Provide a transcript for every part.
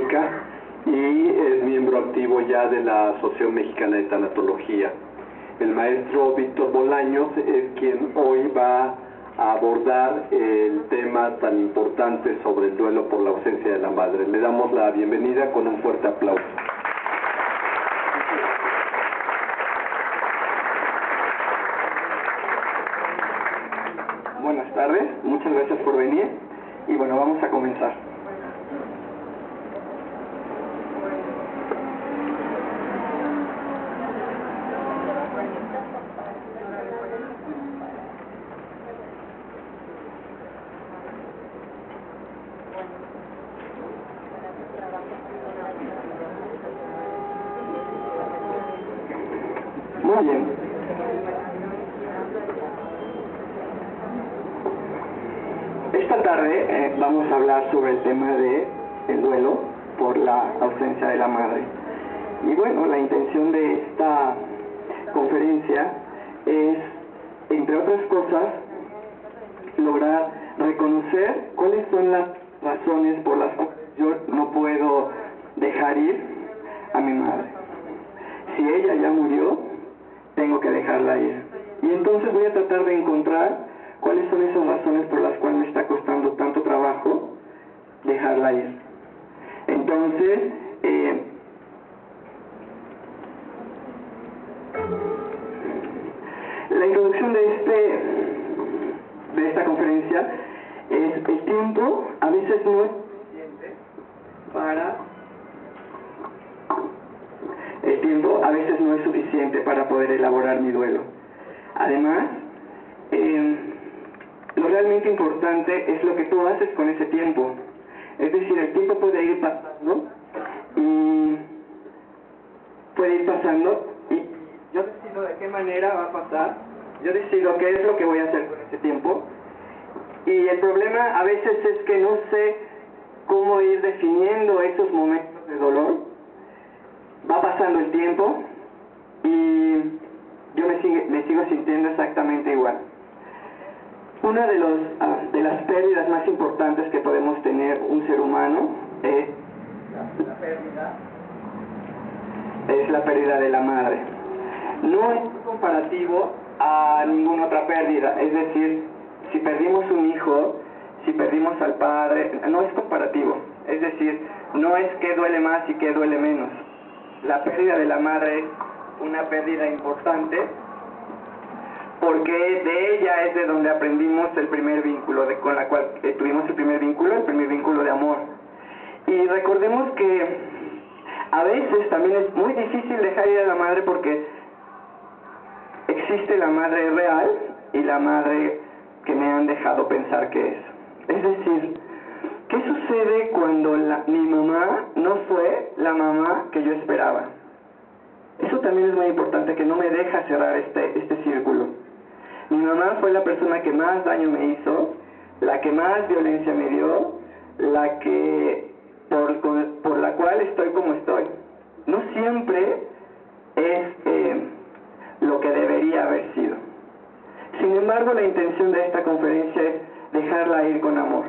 América y es miembro activo ya de la Asociación Mexicana de Tanatología. El maestro Víctor Bolaños es quien hoy va a abordar el tema tan importante sobre el duelo por la ausencia de la madre. Le damos la bienvenida con un fuerte aplauso. Buenas tardes, muchas gracias por venir y bueno, vamos a comenzar. Muy bien. Esta tarde vamos a hablar sobre el tema de el duelo por la ausencia de la madre. Y bueno, la intención de esta conferencia es, entre otras cosas, lograr reconocer cuáles son las razones por las cuales yo no puedo dejar ir a mi madre. Si ella ya murió, tengo que dejarla ir. Y entonces voy a tratar de encontrar cuáles son esas razones por las cuales me está costando tanto trabajo dejarla ir. Entonces, la introducción de esta conferencia es: el tiempo a veces no es suficiente para poder elaborar mi duelo. Además, lo realmente importante es lo que tú haces con ese tiempo. Es decir, el tiempo puede ir pasando y yo decido de qué manera va a pasar, yo decido qué es lo que voy a hacer con ese tiempo. Y el problema a veces es que no sé cómo ir definiendo esos momentos de dolor. Va pasando el tiempo y yo me sigo sintiendo exactamente igual. Una de las pérdidas más importantes que podemos tener un ser humano es la pérdida de la madre. No es comparativo a ninguna otra pérdida, es decir, si perdimos un hijo, si perdimos al padre, no es comparativo, es decir, no es qué duele más y qué duele menos. La pérdida de la madre es una pérdida importante, porque de ella es de donde aprendimos el primer vínculo, con la cual tuvimos el primer vínculo de amor. Y recordemos que a veces también es muy difícil dejar ir a la madre, porque existe la madre real y la madre que me han dejado pensar que es. Es decir, ¿qué sucede cuando mi mamá no fue la mamá que yo esperaba? Eso también es muy importante, que no me deja cerrar este círculo. Mi mamá fue la persona que más daño me hizo, la que más violencia me dio, la que por la cual estoy como estoy. No siempre es lo que debería haber sido. Sin embargo, la intención de esta conferencia es dejarla ir con amor.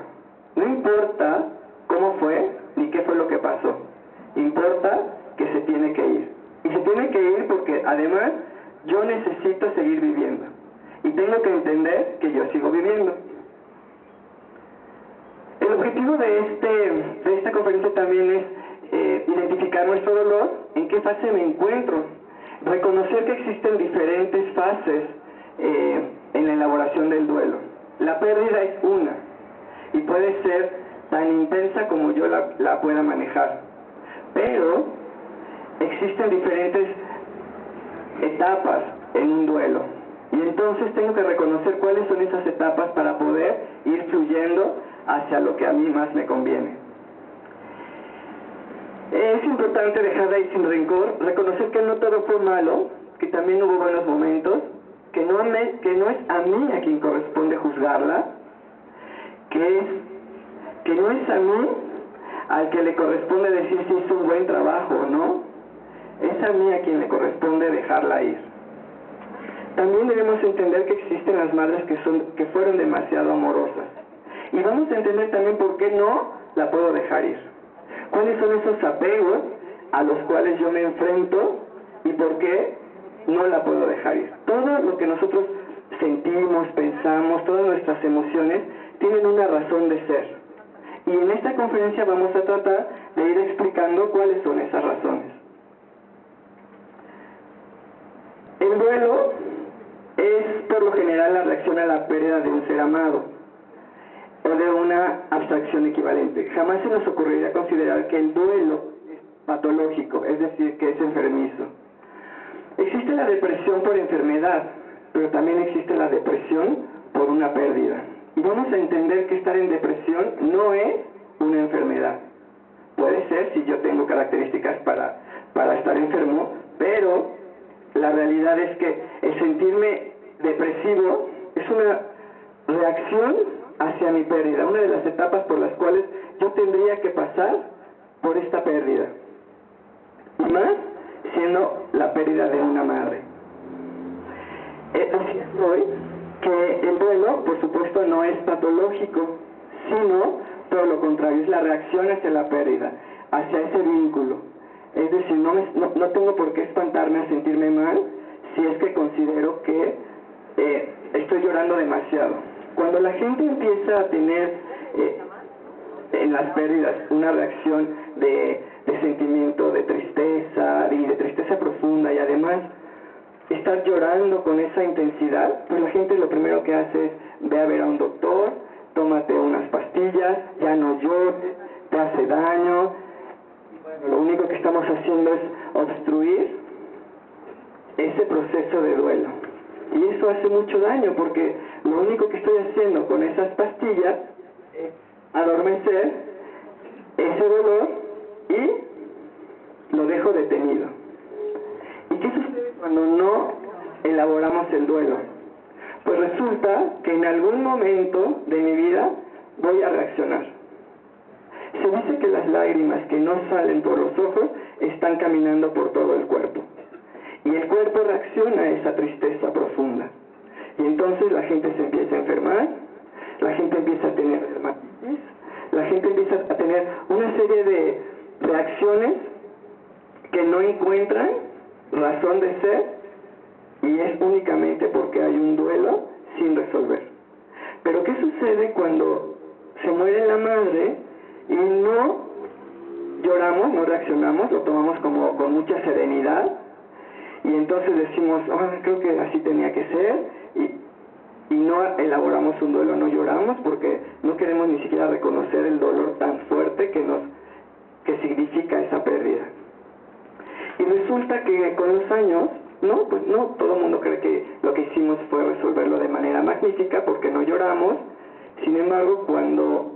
No importa cómo fue ni qué fue lo que pasó, importa que se tiene que ir. Y se tiene que ir porque además yo necesito seguir viviendo. Y tengo que entender que yo sigo viviendo. El objetivo de esta conferencia también es identificar nuestro dolor, en qué fase me encuentro, reconocer que existen diferentes fases en la elaboración del duelo. La pérdida es una, y puede ser tan intensa como yo la pueda manejar, pero existen diferentes etapas en un duelo. Y entonces tengo que reconocer cuáles son esas etapas para poder ir fluyendo hacia lo que a mí más me conviene. Es importante dejarla ir sin rencor, reconocer que no todo fue malo, que también hubo buenos momentos, que no es a mí a quien corresponde juzgarla, que no es a mí al que le corresponde decir si hizo un buen trabajo o no, es a mí a quien le corresponde dejarla ir. También debemos entender que existen las madres que fueron demasiado amorosas. Y vamos a entender también por qué no la puedo dejar ir. ¿Cuál ¿Cuáles son esos apegos a los cuales yo me enfrento y por qué no la puedo dejar ir? Todo lo que nosotros sentimos, pensamos, todas nuestras emociones tienen una razón de ser. Y en esta conferencia vamos a tratar de ir explicando cuáles son esas razones. El duelo es por lo general la reacción a la pérdida de un ser amado o de una abstracción equivalente. Jamás se nos ocurriría considerar que el duelo es patológico, es decir, que es enfermizo. Existe la depresión por enfermedad, pero también existe la depresión por una pérdida. Y vamos a entender que estar en depresión no es una enfermedad. Puede ser si yo tengo características para estar enfermo, pero la realidad es que el sentirme depresivo es una reacción hacia mi pérdida, una de las etapas por las cuales yo tendría que pasar por esta pérdida. Y más siendo la pérdida de una madre. Así es hoy que el duelo, por supuesto, no es patológico, sino todo lo contrario, es la reacción hacia la pérdida, hacia ese vínculo. Es decir, no tengo por qué espantarme a sentirme mal si es que considero que estoy llorando demasiado. Cuando la gente empieza a tener en las pérdidas una reacción de sentimiento de tristeza y de tristeza profunda y además estar llorando con esa intensidad, pues la gente lo primero que hace es ve a ver a un doctor, tómate unas pastillas, ya no llores, te hace daño. Lo único que estamos haciendo es obstruir ese proceso de duelo. Y eso hace mucho daño porque lo único que estoy haciendo con esas pastillas es adormecer ese dolor y lo dejo detenido. ¿Y qué sucede cuando no elaboramos el duelo? Pues resulta que en algún momento de mi vida voy a reaccionar. Se dice que las lágrimas que no salen por los ojos están caminando por todo el cuerpo. Y el cuerpo reacciona a esa tristeza profunda. Y entonces la gente se empieza a enfermar, la gente empieza a tener dermatitis, la gente empieza a tener una serie de reacciones que no encuentran razón de ser y es únicamente porque hay un duelo sin resolver. Pero ¿qué sucede cuando se muere la madre y no lloramos, no reaccionamos, lo tomamos como con mucha serenidad y entonces decimos, creo que así tenía que ser y no elaboramos un duelo, no lloramos porque no queremos ni siquiera reconocer el dolor tan fuerte que significa esa pérdida? Y resulta que con los años, pues no, todo el mundo cree que lo que hicimos fue resolverlo de manera magnífica porque no lloramos. Sin embargo, cuando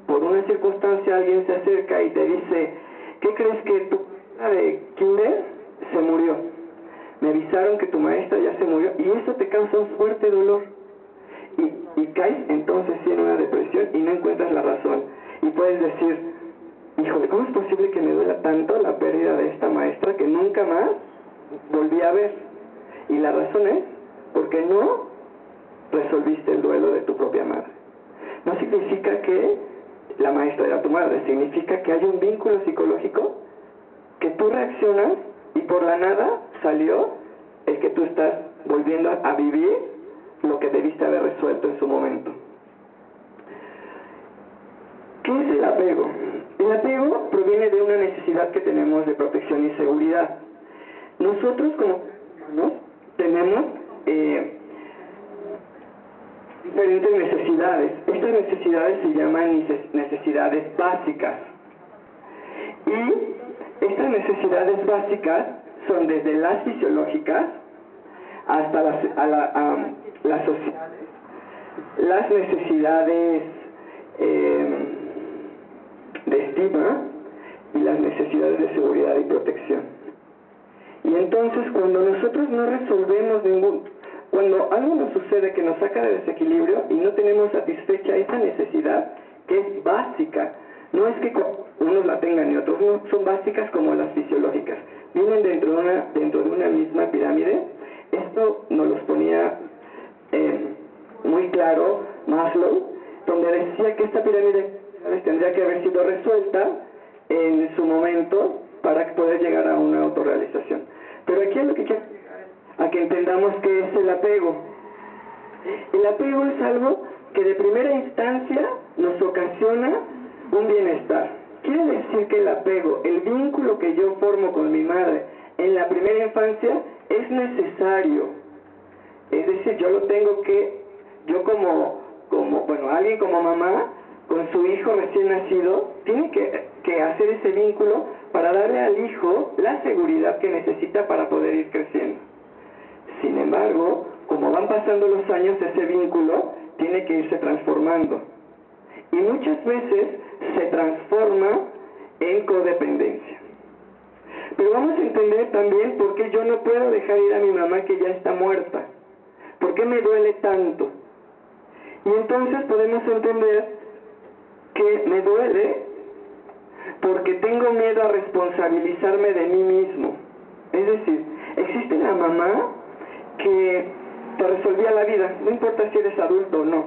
por una circunstancia alguien se acerca y te dice, ¿qué crees que tu maestra de kinder se murió? Me avisaron que tu maestra ya se murió y eso te causa un fuerte dolor. Y caes entonces sí en una depresión y no encuentras la razón. Y puedes decir, híjole, ¿cómo es posible que me duela tanto la pérdida de esta maestra que nunca más volví a ver? Y la razón es porque no resolviste el duelo de tu propia madre. No significa que la maestra era tu madre, significa que hay un vínculo psicológico que tú reaccionas y por la nada salió el que tú estás volviendo a vivir lo que debiste haber resuelto en su momento. ¿Qué es el apego? El apego proviene de una necesidad que tenemos de protección y seguridad. Nosotros como humanos tenemos diferentes necesidades. Estas necesidades se llaman necesidades básicas. Y estas necesidades básicas son desde las fisiológicas hasta las sociales, las necesidades de estima y las necesidades de seguridad y protección. Y entonces cuando nosotros no resolvemos cuando algo nos sucede que nos saca de desequilibrio y no tenemos satisfecha esa necesidad que es básica, no es que unos la tengan y otros no, son básicas como las fisiológicas, vienen dentro de una misma pirámide. Esto nos los ponía muy claro Maslow, donde decía que esta pirámide tendría que haber sido resuelta en su momento para poder llegar a una autorrealización. Pero aquí es lo que quiero llegar, a que entendamos qué es el apego. El apego es algo que de primera instancia nos ocasiona un bienestar. Quiere decir que el apego, el vínculo que yo formo con mi madre en la primera infancia es necesario. Es decir, yo lo tengo que, yo alguien como mamá, con su hijo recién nacido, tiene que hacer ese vínculo para darle al hijo la seguridad que necesita para poder ir creciendo. Sin embargo, como van pasando los años, ese vínculo tiene que irse transformando. Y muchas veces se transforma en codependencia. Pero vamos a entender también por qué yo no puedo dejar ir a mi mamá que ya está muerta. ¿Por qué me duele tanto? Y entonces podemos entender que me duele porque tengo miedo a responsabilizarme de mí mismo. Es decir, existe la mamá que te resolvía la vida, no importa si eres adulto o no,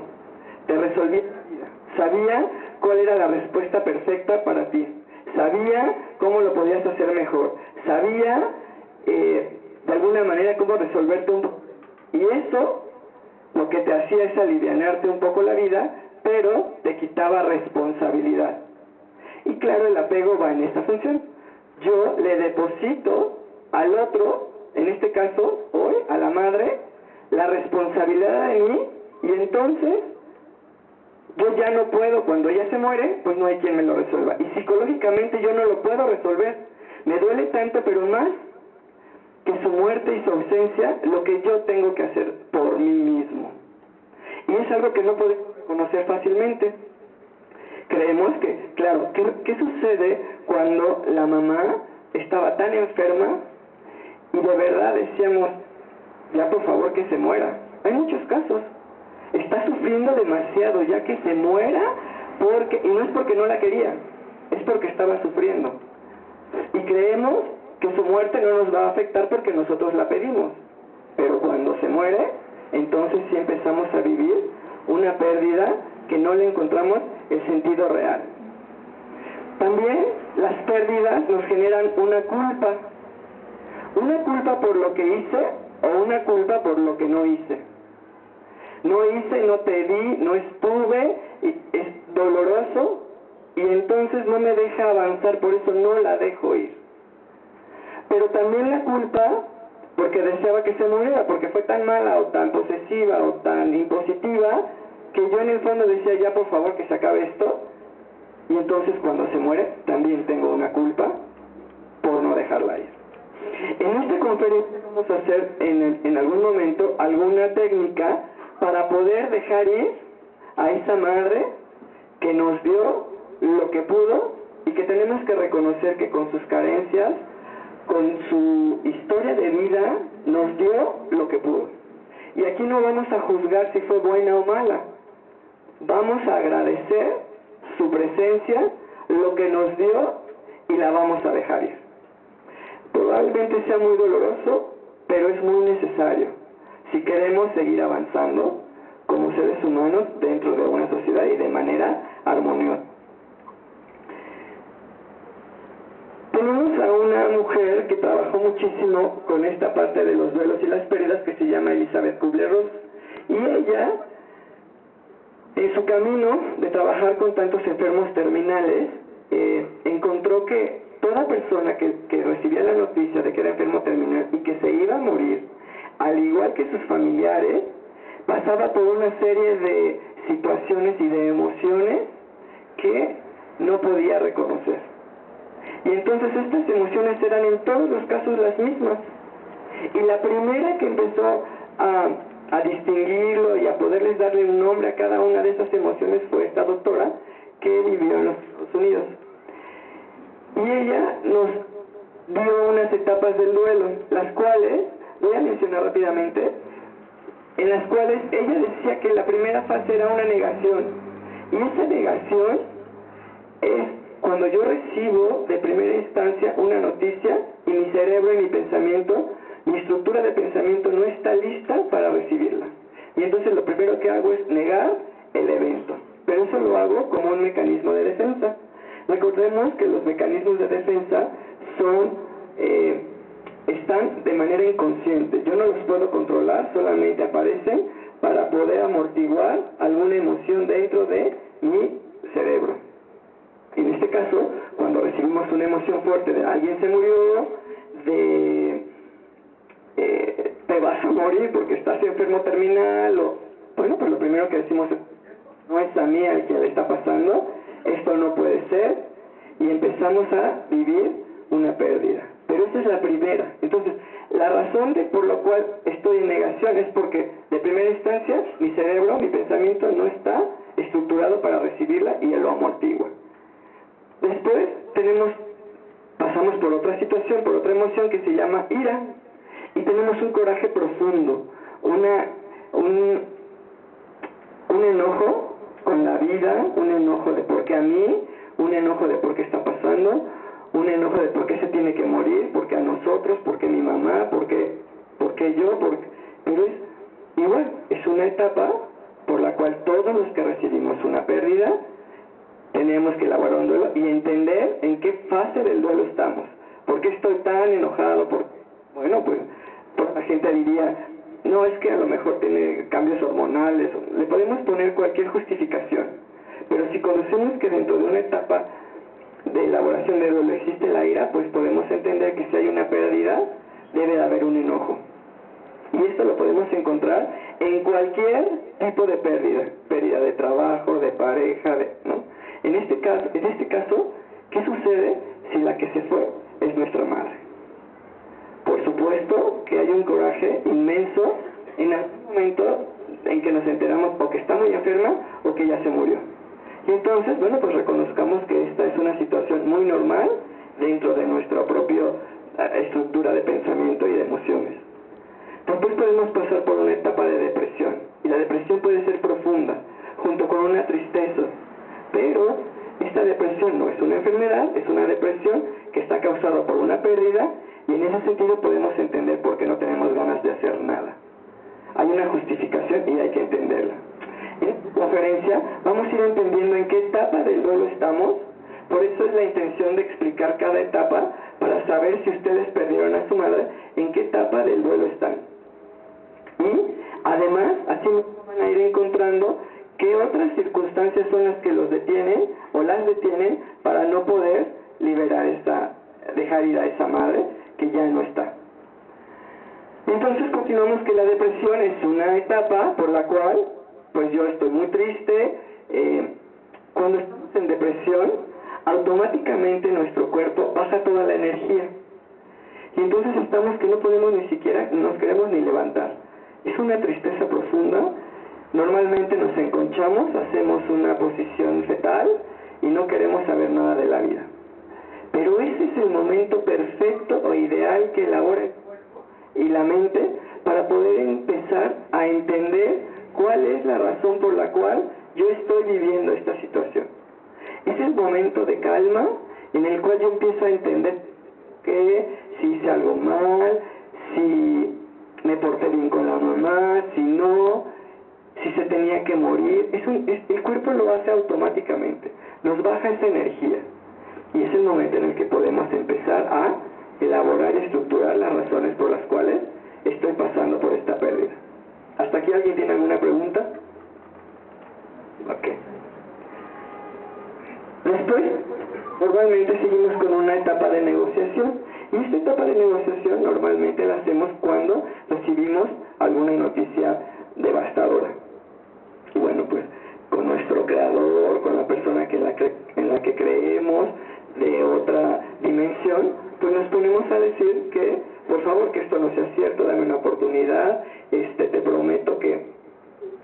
te resolvía la vida. Sabía cuál era la respuesta perfecta para ti, sabía cómo lo podías hacer mejor, sabía de alguna manera cómo resolverte un problema. Y eso lo que te hacía es alivianarte un poco la vida, pero te quitaba responsabilidad. Y claro, el apego va en esta función. Yo le deposito al otro, en este caso, hoy, a la madre, la responsabilidad de mí, y entonces yo ya no puedo, cuando ella se muere, pues no hay quien me lo resuelva. Y psicológicamente yo no lo puedo resolver. Me duele tanto, pero más que su muerte y su ausencia, lo que yo tengo que hacer por mí mismo. Y es algo que no podemos reconocer fácilmente. Creemos que, claro, ¿qué sucede cuando la mamá estaba tan enferma y de verdad decíamos, ya por favor que se muera? Hay muchos casos. Está sufriendo demasiado, ya que se muera, y no es porque no la quería, es porque estaba sufriendo. Y creemos que su muerte no nos va a afectar porque nosotros la pedimos. Pero cuando se muere, entonces sí empezamos a vivir una pérdida que no le encontramos el sentido real. También las pérdidas nos generan una culpa por lo que hice o una culpa por lo que no hice. No hice, no te di, no estuve, es doloroso y entonces no me deja avanzar, por eso no la dejo ir. Pero también la culpa porque deseaba que se muriera, porque fue tan mala o tan posesiva o tan impositiva que yo en el fondo decía, ya por favor que se acabe esto. Y entonces cuando se muere también tengo una culpa por no dejarla ir. En esta conferencia vamos a hacer en algún momento alguna técnica para poder dejar ir a esa madre que nos dio lo que pudo y que tenemos que reconocer que con sus carencias, con su historia de vida, nos dio lo que pudo. Y aquí no vamos a juzgar si fue buena o mala. Vamos a agradecer su presencia, lo que nos dio, y la vamos a dejar ir. Probablemente sea muy doloroso, pero es muy necesario si queremos seguir avanzando como seres humanos dentro de una sociedad y de manera armoniosa. Tenemos a una mujer que trabajó muchísimo con esta parte de los duelos y las pérdidas, que se llama Elizabeth Kubler-Ross, y ella, en su camino de trabajar con tantos enfermos terminales, encontró que toda persona que recibía la noticia de que era enfermo terminal y que se iba a morir, al igual que sus familiares, pasaba por una serie de situaciones y de emociones que no podía reconocer. Y entonces estas emociones eran en todos los casos las mismas. Y la primera que empezó a distinguirlo y a poderles darle un nombre a cada una de esas emociones fue esta doctora que vivió en los Estados Unidos. Y ella nos dio unas etapas del duelo, las cuales, voy a mencionar rápidamente, en las cuales ella decía que la primera fase era una negación. Y esa negación es cuando yo recibo de primera instancia una noticia y mi cerebro y mi pensamiento, mi estructura de pensamiento no está lista para recibirla. Y entonces lo primero que hago es negar el evento. Pero eso lo hago como un mecanismo de defensa. Recordemos que los mecanismos de defensa están de manera inconsciente. Yo no los puedo controlar, solamente aparecen para poder amortiguar alguna emoción dentro de mi cerebro. En este caso, cuando recibimos una emoción fuerte de alguien se murió, te vas a morir porque estás enfermo terminal, pues lo primero que decimos es, no es a mí al que le está pasando, esto no puede ser, y empezamos a vivir una pérdida. Pero esa es la primera. Entonces, la razón por la cual estoy en negación es porque, de primera instancia, mi cerebro, mi pensamiento no está estructurado para recibirla y lo amortigua. Después pasamos por otra situación, por otra emoción que se llama ira, y tenemos un coraje profundo, un enojo con la vida, un enojo de por qué a mí, un enojo de por qué está pasando, un enojo de por qué se tiene que morir, por qué a nosotros, por qué mi mamá, por qué yo, pero es igual, es una etapa por la cual todos los que recibimos una pérdida tenemos que elaborar un duelo y entender en qué fase del duelo estamos. ¿Por qué estoy tan enojado? Bueno, pues la gente diría, no, es que a lo mejor tiene cambios hormonales, le podemos poner cualquier justificación, pero si conocemos que dentro de una etapa de elaboración de duelo existe la ira, pues podemos entender que si hay una pérdida, debe de haber un enojo. Y esto lo podemos encontrar en cualquier tipo de pérdida de trabajo, de pareja, ¿no? En este caso, ¿qué sucede si la que se fue es nuestra madre? Por supuesto que hay un coraje inmenso en algún momento en que nos enteramos o que está muy enferma o que ya se murió. Y entonces, pues reconozcamos que esta es una situación muy normal dentro de nuestra propia estructura de pensamiento y de emociones. Después podemos pasar por una etapa de depresión, y la depresión puede ser profunda, junto con una tristeza, pero esta depresión no es una enfermedad, es una depresión que está causada por una pérdida, y en ese sentido podemos entender por qué no tenemos ganas de hacer nada. Hay una justificación y hay que entenderla. En esta conferencia vamos a ir entendiendo en qué etapa del duelo estamos, por eso es la intención de explicar cada etapa, para saber si ustedes perdieron a su madre, en qué etapa del duelo están. Y además, así van a ir encontrando qué otras circunstancias son las que los detienen o las detienen para no poder dejar ir a esa madre que ya no está. Entonces continuamos que la depresión es una etapa por la cual, pues yo estoy muy triste. Cuando estamos en depresión, automáticamente nuestro cuerpo baja toda la energía. Y entonces estamos que no podemos ni siquiera, nos queremos ni levantar. Es una tristeza profunda. Normalmente nos enconchamos, hacemos una posición fetal y no queremos saber nada de la vida. Pero ese es el momento perfecto o ideal que elabora el cuerpo y la mente para poder empezar a entender cuál es la razón por la cual yo estoy viviendo esta situación. Es el momento de calma en el cual yo empiezo a entender que si hice algo mal, si me porté bien con la mamá, si no, si se tenía que morir. El cuerpo lo hace automáticamente, nos baja esa energía. Y es el momento en el que podemos empezar a elaborar y estructurar las razones por las cuales estoy pasando por esta pérdida. ¿Hasta aquí alguien tiene alguna pregunta? Ok. Después, normalmente seguimos con una etapa de negociación. Y esta etapa de negociación normalmente la hacemos cuando recibimos alguna noticia devastadora. Y bueno, pues con nuestro creador, con la persona en la que creemos, de otra dimensión, pues nos ponemos a decir que, por favor, que esto no sea cierto, dame una oportunidad, te prometo que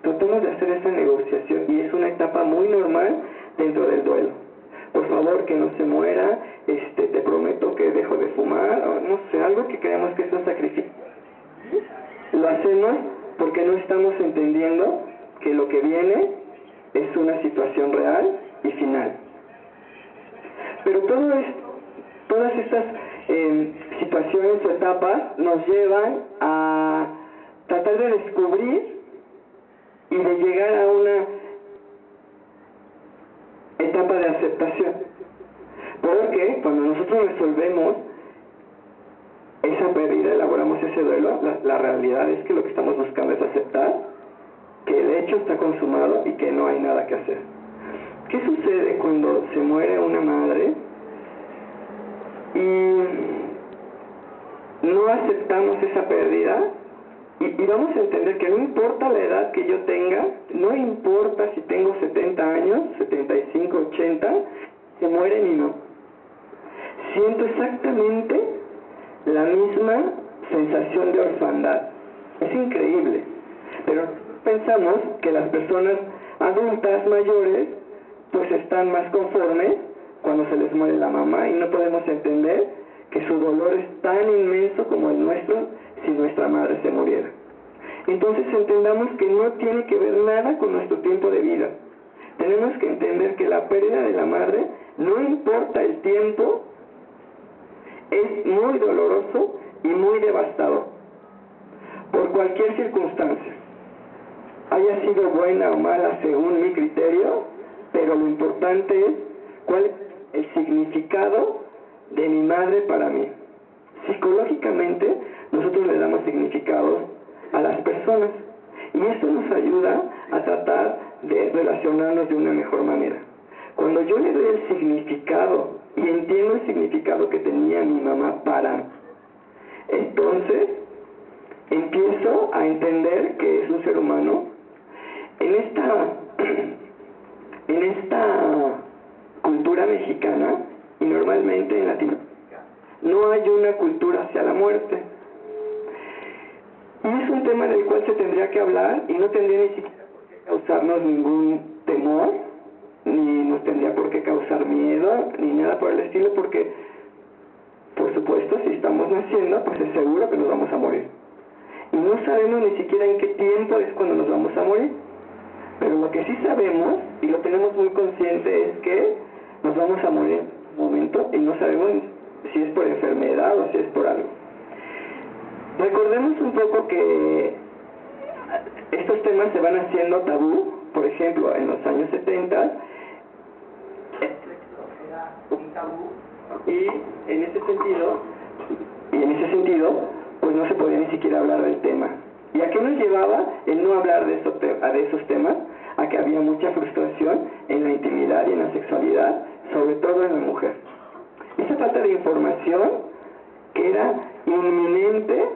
tratemos de hacer esa negociación, y es una etapa muy normal dentro del duelo. Por favor, que no se muera, te prometo que dejo de fumar, o no sé, algo que creemos que es un sacrificio. Lo hacemos porque no estamos entendiendo que lo que viene es una situación real y final. Pero todas estas situaciones o etapas nos llevan a tratar de descubrir y de llegar a una etapa de aceptación. Porque cuando nosotros resolvemos esa pérdida, elaboramos ese duelo, la realidad es que lo que estamos buscando es aceptar que el hecho está consumado y que no hay nada que hacer. ¿Qué sucede cuando se muere una madre y no aceptamos esa pérdida? Y vamos a entender que no importa la edad que yo tenga, no importa si tengo 70 años, 75, 80, se muere mi mamá. Siento exactamente la misma sensación de orfandad. Es increíble. Pero pensamos que las personas adultas mayores pues están más conformes cuando se les muere la mamá, y no podemos entender que su dolor es tan inmenso como el nuestro si nuestra madre se muriera. Entonces entendamos que no tiene que ver nada con nuestro tiempo de vida. Tenemos que entender que la pérdida de la madre, no importa el tiempo, es muy doloroso y muy devastador, por cualquier circunstancia, haya sido buena o mala según mi criterio, pero lo importante es cuál es el significado de mi madre para mí. Psicológicamente, nosotros le damos significados a las personas, y esto nos ayuda a tratar de relacionarnos de una mejor manera. Cuando yo le doy el significado y entiendo el significado que tenía mi mamá para, entonces empiezo a entender que es un ser humano. En esta cultura mexicana, y normalmente en Latinoamérica, no hay una cultura hacia la muerte. Y es un tema del cual se tendría que hablar, y no tendría ni siquiera por qué causarnos ningún temor, ni nos tendría por qué causar miedo, ni nada por el estilo, porque, por supuesto, si estamos naciendo, pues es seguro que nos vamos a morir. Y no sabemos ni siquiera en qué tiempo es cuando nos vamos a morir. Pero lo que sí sabemos, y lo tenemos muy consciente, es que nos vamos a morir en un momento, y no sabemos si es por enfermedad o si es por algo. Recordemos un poco que estos temas se van haciendo tabú. Por ejemplo, en los años 70 era un tabú, y en ese sentido pues no se podía ni siquiera hablar del tema. ¿Y a qué nos llevaba el no hablar de esos temas? A que había mucha frustración en la intimidad y en la sexualidad, sobre todo en la mujer. Esa falta de información, que era inminente,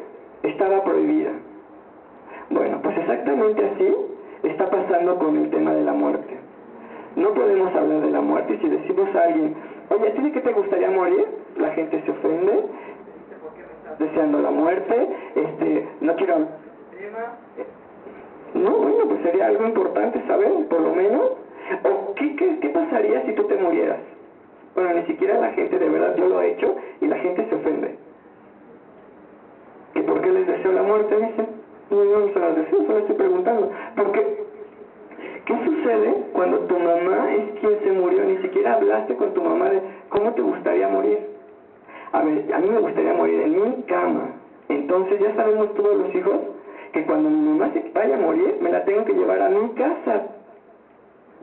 estaba prohibida. Bueno, pues exactamente así está pasando con el tema de la muerte. No podemos hablar de la muerte, y si decimos a alguien, oye, ¿a ti de qué te gustaría morir?, la gente se ofende. ¿Por qué me estás deseando la muerte? No quiero hablar del tema. No, bueno, pues sería algo importante saber, por lo menos. ¿O qué pasaría si tú te murieras? Bueno, ni siquiera la gente, de verdad, yo lo he hecho, y la gente se ofende. ¿Y por qué les deseo la muerte? Dicen, no se las deseo, solo estoy preguntando. Porque, ¿qué sucede cuando tu mamá es quien se murió? Ni siquiera hablaste con tu mamá de cómo te gustaría morir. A ver, a mí me gustaría morir en mi cama. Entonces ya sabemos todos los hijos que cuando mi mamá se vaya a morir, me la tengo que llevar a mi casa.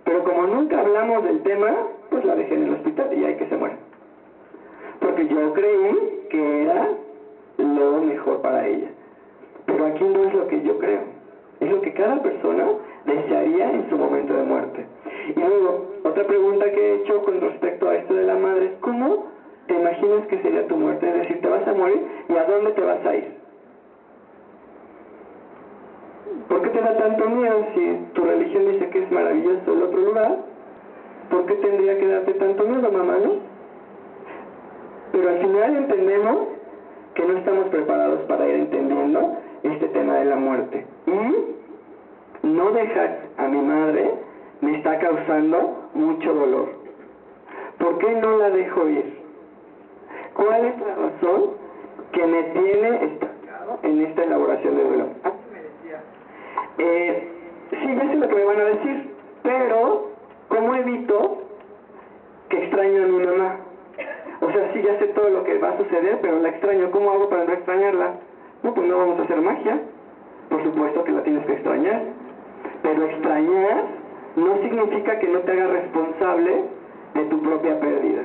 Pero como nunca hablamos del tema, pues la dejé en el hospital y hay que se muera. Porque yo creí que era lo mejor para ella. Pero aquí no es lo que yo creo, es lo que cada persona desearía en su momento de muerte. Y luego, otra pregunta que he hecho con respecto a esto de la madre es, ¿cómo te imaginas que sería tu muerte? Es decir, te vas a morir, ¿y a dónde te vas a ir? ¿Por qué te da tanto miedo? Si tu religión dice que es maravilloso el otro lugar, ¿por qué tendría que darte tanto miedo, mamá, no? Pero al final entendemos que no estamos preparados para ir entendiendo este tema de la muerte. Y no dejar a mi madre me está causando mucho dolor. ¿Por qué no la dejo ir? ¿Cuál es la razón que me tiene estancado en esta elaboración de duelo? Sí, ya sé lo que me van a decir, pero ¿cómo evito que extraño a mi mamá? O sea, sí, ya sé todo lo que va a suceder, pero la extraño. ¿Cómo hago para no extrañarla? No, pues no vamos a hacer magia. Por supuesto que la tienes que extrañar. Pero extrañar no significa que no te hagas responsable de tu propia pérdida.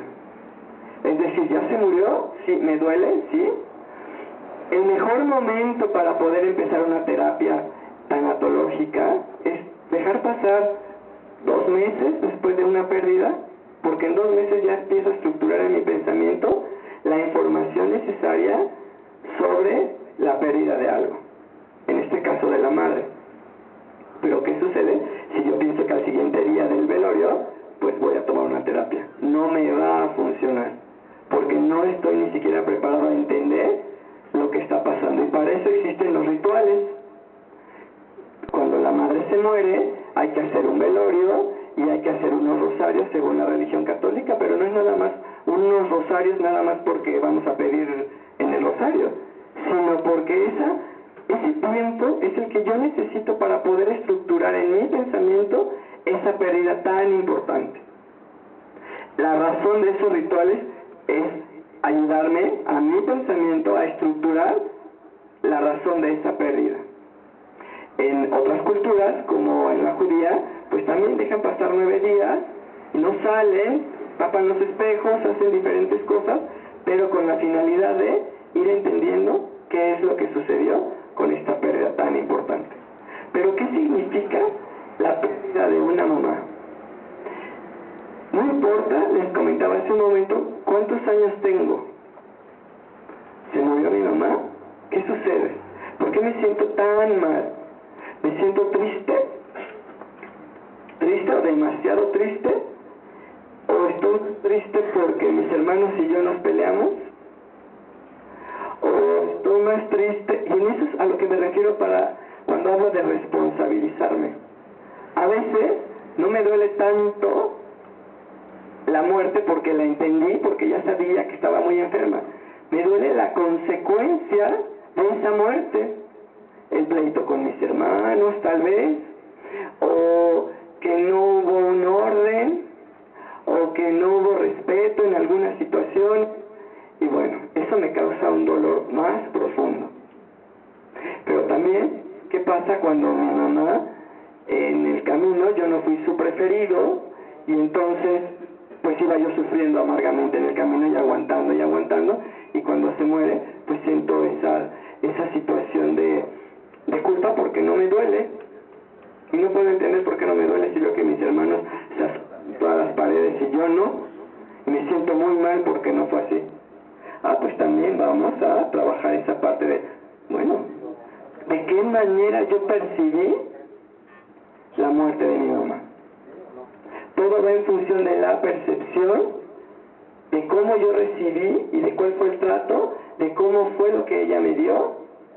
Es decir, ¿ya se murió? Sí. ¿Me duele? Sí. El mejor momento para poder empezar una terapia tanatológica es dejar pasar 2 meses después de una pérdida, porque en 2 meses ya empiezo a estructurar en mi pensamiento la información necesaria sobre la pérdida de algo, en este caso de la madre. Pero ¿qué sucede si yo pienso que al siguiente día del velorio pues voy a tomar una terapia? No me va a funcionar, porque no estoy ni siquiera preparado a entender lo que está pasando, y para eso existen los rituales. Cuando la madre se muere hay que hacer un velorio y hay que hacer unos rosarios según la religión católica, pero no es nada más unos rosarios nada más porque vamos a pedir en el rosario, sino porque ese tiempo es el que yo necesito para poder estructurar en mi pensamiento esa pérdida tan importante. La razón de esos rituales es ayudarme a mi pensamiento a estructurar la razón de esa pérdida. En otras culturas, como en la judía, pues también dejan pasar 9 días, no salen, tapan los espejos, hacen diferentes cosas, pero con la finalidad de ir entendiendo qué es lo que sucedió con esta pérdida tan importante. Pero ¿qué significa la pérdida de una mamá? No importa, les comentaba hace un momento, ¿cuántos años tengo? ¿Se murió mi mamá? ¿Qué sucede? ¿Por qué me siento tan mal? ¿Me siento triste? ¿Triste o demasiado triste? ¿O estoy triste porque mis hermanos y yo nos peleamos? ¿O estoy más triste? Y en eso es a lo que me refiero cuando hablo de responsabilizarme. A veces no me duele tanto la muerte porque la entendí, porque ya sabía que estaba muy enferma. Me duele la consecuencia de esa muerte. El pleito con mis hermanos, tal vez, o que no hubo un orden, o que no hubo respeto en alguna situación. Y bueno, eso me causa un dolor más profundo. Pero también, ¿qué pasa cuando mi mamá, en el camino, yo no fui su preferido, y entonces pues iba yo sufriendo amargamente en el camino y aguantando, y cuando se muere, pues siento esa situación de culpa porque no me duele, y no puedo entender por qué no me duele si veo que mis hermanos se azotan todas las paredes y yo no, y me siento muy mal porque no fue así. Pues también vamos a trabajar esa parte de, bueno, ¿de qué manera yo percibí la muerte de mi mamá? Todo va en función de la percepción, de cómo yo recibí y de cuál fue el trato, de cómo fue lo que ella me dio,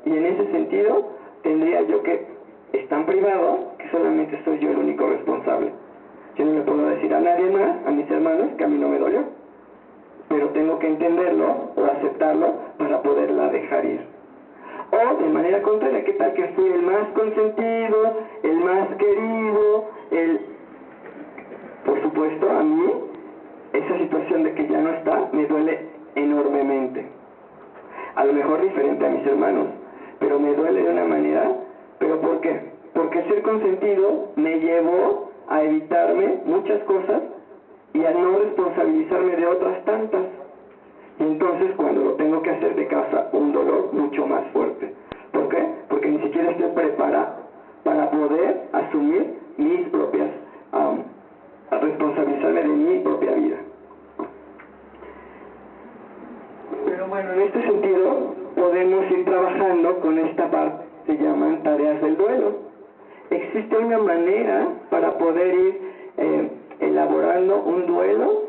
y en ese sentido tendría yo que, es tan privado que solamente soy yo el único responsable. Yo no le puedo decir a nadie más, a mis hermanos, que a mí no me dolió, pero tengo que entenderlo o aceptarlo para poderla dejar ir. O de manera contraria, ¿qué tal que fui el más consentido, el más querido, por supuesto, a mí esa situación de que ya no está me duele enormemente. A lo mejor diferente a mis hermanos, pero me duele de una manera. ¿Pero por qué? Porque ser consentido me llevó a evitarme muchas cosas y a no responsabilizarme de otras tantas. Y entonces cuando lo tengo que hacer me causa un dolor mucho más fuerte. ¿Por qué? Porque ni siquiera estoy preparado para poder asumir mis propias, responsabilizarme de mi propia vida. Pero bueno, en este sentido podemos ir trabajando con esta parte que se llaman tareas del duelo. Existe una manera para poder ir elaborando un duelo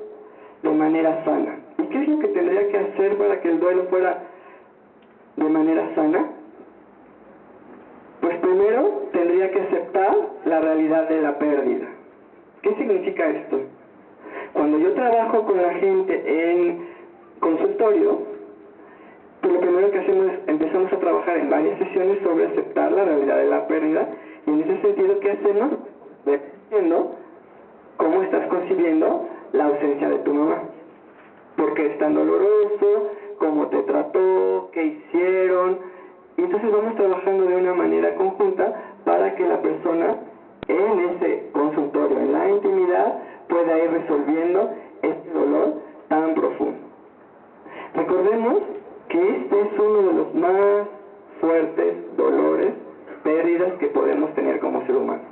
de manera sana. ¿Y qué es lo que tendría que hacer para que el duelo fuera de manera sana? Pues primero tendría que aceptar la realidad de la pérdida. ¿Qué significa esto? Cuando yo trabajo con la gente en consultorio, pues lo primero que hacemos es empezamos a trabajar en varias sesiones sobre aceptar la realidad de la pérdida, y en ese sentido, ¿qué hacemos? Viendo cómo estás concibiendo la ausencia de tu mamá. ¿Por qué es tan doloroso? ¿Cómo te trató? ¿Qué hicieron? Y entonces vamos trabajando de una manera conjunta para que la persona en ese consultorio, en la intimidad, pueda ir resolviendo este dolor tan profundo. Recordemos que este es uno de los más fuertes dolores, pérdidas que podemos tener como ser humano.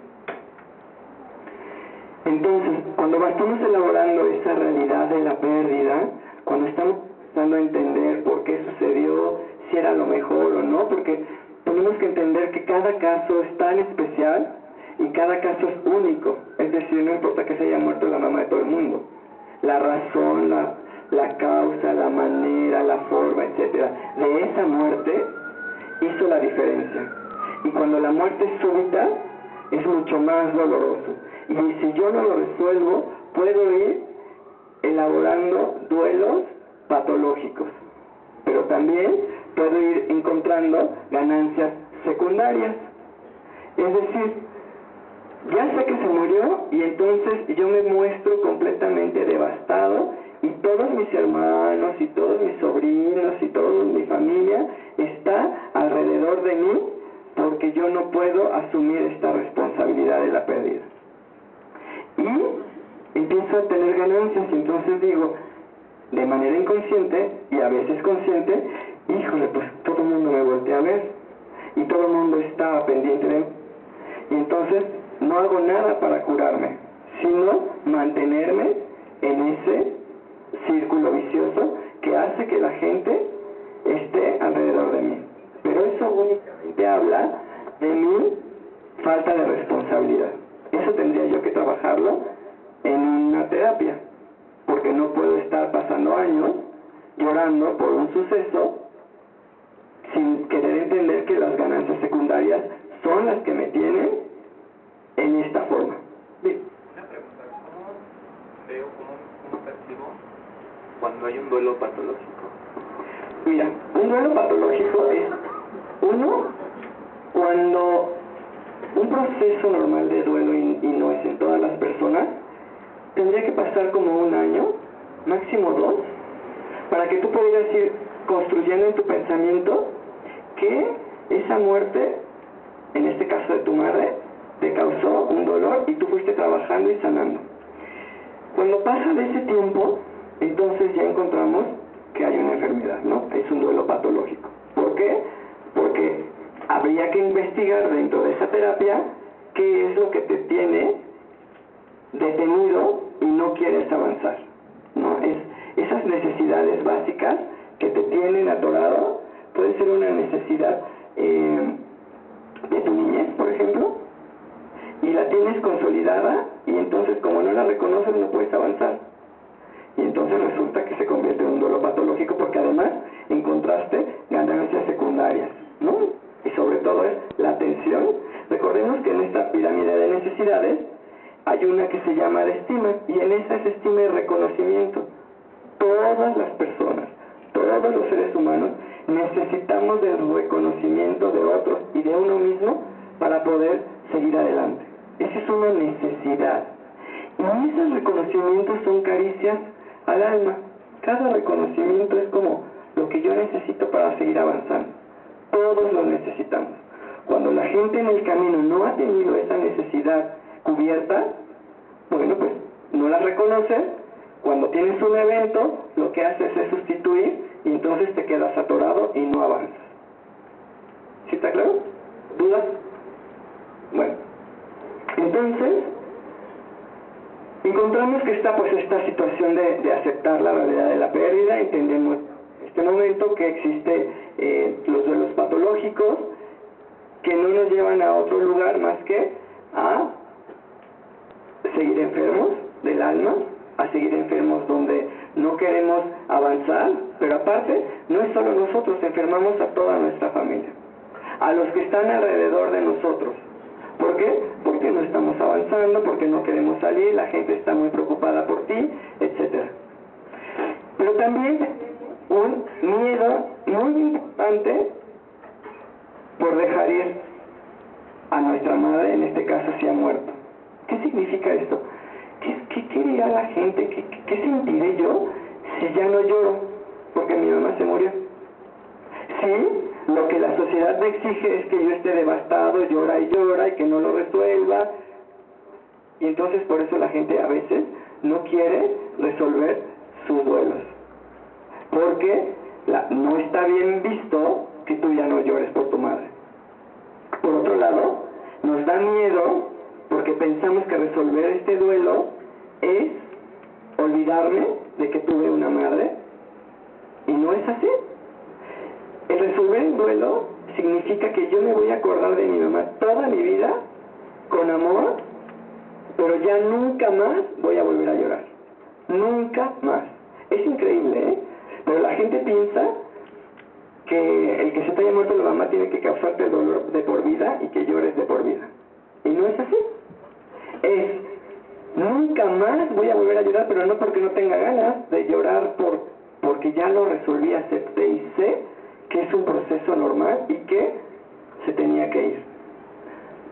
Entonces, cuando estamos elaborando esa realidad de la pérdida, cuando estamos tratando de entender por qué sucedió, si era lo mejor o no, porque tenemos que entender que cada caso es tan especial y cada caso es único. Es decir, no importa que se haya muerto la mamá de todo el mundo, la razón, la causa, la manera, la forma, etcétera, de esa muerte hizo la diferencia. Y cuando la muerte es súbita, es mucho más doloroso. Y si yo no lo resuelvo, puedo ir elaborando duelos patológicos, pero también puedo ir encontrando ganancias secundarias. Es decir, ya sé que se murió y entonces yo me muestro completamente devastado y todos mis hermanos y todos mis sobrinos y toda mi familia está alrededor de mí porque yo no puedo asumir esta responsabilidad de la pérdida. Y empiezo a tener ganancias y entonces digo, de manera inconsciente y a veces consciente, híjole, pues todo el mundo me voltea a ver y todo el mundo está pendiente de mí. Y entonces no hago nada para curarme, sino mantenerme en ese círculo vicioso que hace que la gente esté alrededor de mí. Pero eso únicamente habla de mi falta de responsabilidad. Eso tendría yo que trabajarlo en una terapia, porque no puedo estar pasando años llorando por un suceso sin querer entender que las ganancias secundarias son las que me tienen en esta forma. Una pregunta, ¿cómo percibo cuando hay un duelo patológico? Mira, un duelo patológico es, uno, cuando un proceso normal de duelo, y no es en todas las personas, tendría que pasar como 1 año, máximo 2, para que tú pudieras ir construyendo en tu pensamiento que esa muerte, en este caso de tu madre, te causó un dolor y tú fuiste trabajando y sanando. Cuando pasa de ese tiempo, entonces ya encontramos que hay una enfermedad, ¿no? Es un duelo patológico. ¿Por qué? Porque habría que investigar dentro de esa terapia qué es lo que te tiene detenido y no quieres avanzar, ¿no? Esas necesidades básicas que te tienen atorado, puede ser una necesidad de tu niñez, por ejemplo, y la tienes consolidada y entonces como no la reconoces no puedes avanzar. Y entonces resulta que se convierte en un duelo patológico porque además encontraste ganancias secundarias, ¿no? Y sobre todo es la atención. Recordemos que en esta pirámide de necesidades hay una que se llama de estima, y en esa es estima y reconocimiento. Todas las personas, todos los seres humanos necesitamos del reconocimiento de otros y de uno mismo para poder seguir adelante. Esa es una necesidad. Y esos reconocimientos son caricias al alma. Cada reconocimiento es como lo que yo necesito para seguir avanzando. Todos lo necesitamos. Cuando la gente en el camino no ha tenido esa necesidad cubierta, bueno, pues no la reconoces. Cuando tienes un evento, lo que haces es sustituir y entonces te quedas atorado y no avanzas. ¿Sí está claro? ¿Dudas? Bueno, entonces encontramos que está pues esta situación de aceptar la realidad de la pérdida. Entendemos en este momento que existe los duelos patológicos que no nos llevan a otro lugar más que a seguir enfermos del alma, a seguir enfermos donde no queremos avanzar, pero aparte no es solo nosotros, enfermamos a toda nuestra familia, a los que están alrededor de nosotros. ¿Por qué? Porque no estamos avanzando, porque no queremos salir, la gente está muy preocupada por ti, etc. Pero también un miedo muy importante por dejar ir a nuestra madre, en este caso si ha muerto. ¿Qué significa esto? ¿Qué dirá la gente? ¿Qué sentiré yo si ya no lloro porque mi mamá se murió? Sí, lo que la sociedad me exige es que yo esté devastado, llora y que no lo resuelva. Y entonces por eso la gente a veces no quiere resolver sus duelos. Porque no está bien visto que tú ya no llores por tu madre. Por otro lado, nos da miedo porque pensamos que resolver este duelo es olvidarme de que tuve una madre, y no es así. El resolver el duelo significa que yo me voy a acordar de mi mamá toda mi vida con amor, pero ya nunca más voy a volver a llorar. Nunca más. Es increíble, ¿eh? Pero la gente piensa que el que se te haya muerto la mamá tiene que causarte el dolor de por vida y que llores de por vida. Y no es así. Es, nunca más voy a volver a llorar, pero no porque no tenga ganas de llorar porque ya lo resolví, acepté y sé que es un proceso normal y que se tenía que ir.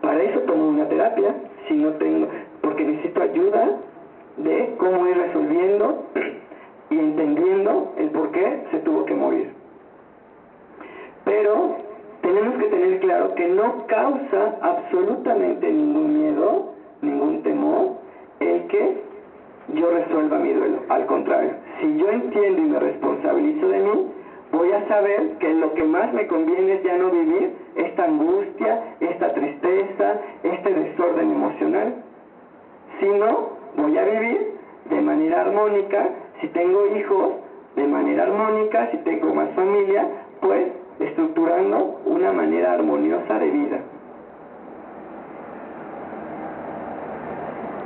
Para eso tomo una terapia, si no tengo, porque necesito ayuda de cómo ir resolviendo y entendiendo el por qué se tuvo que morir. Pero tenemos que tener claro que no causa absolutamente ningún miedo, ningún temor, el que yo resuelva mi duelo. Al contrario, si yo entiendo y me responsabilizo de mí, voy a saber que lo que más me conviene es ya no vivir esta angustia, esta tristeza, este desorden emocional, sino voy a vivir de manera armónica. Si tengo hijos, de manera armónica. Si tengo más familia, pues estructurando una manera armoniosa de vida.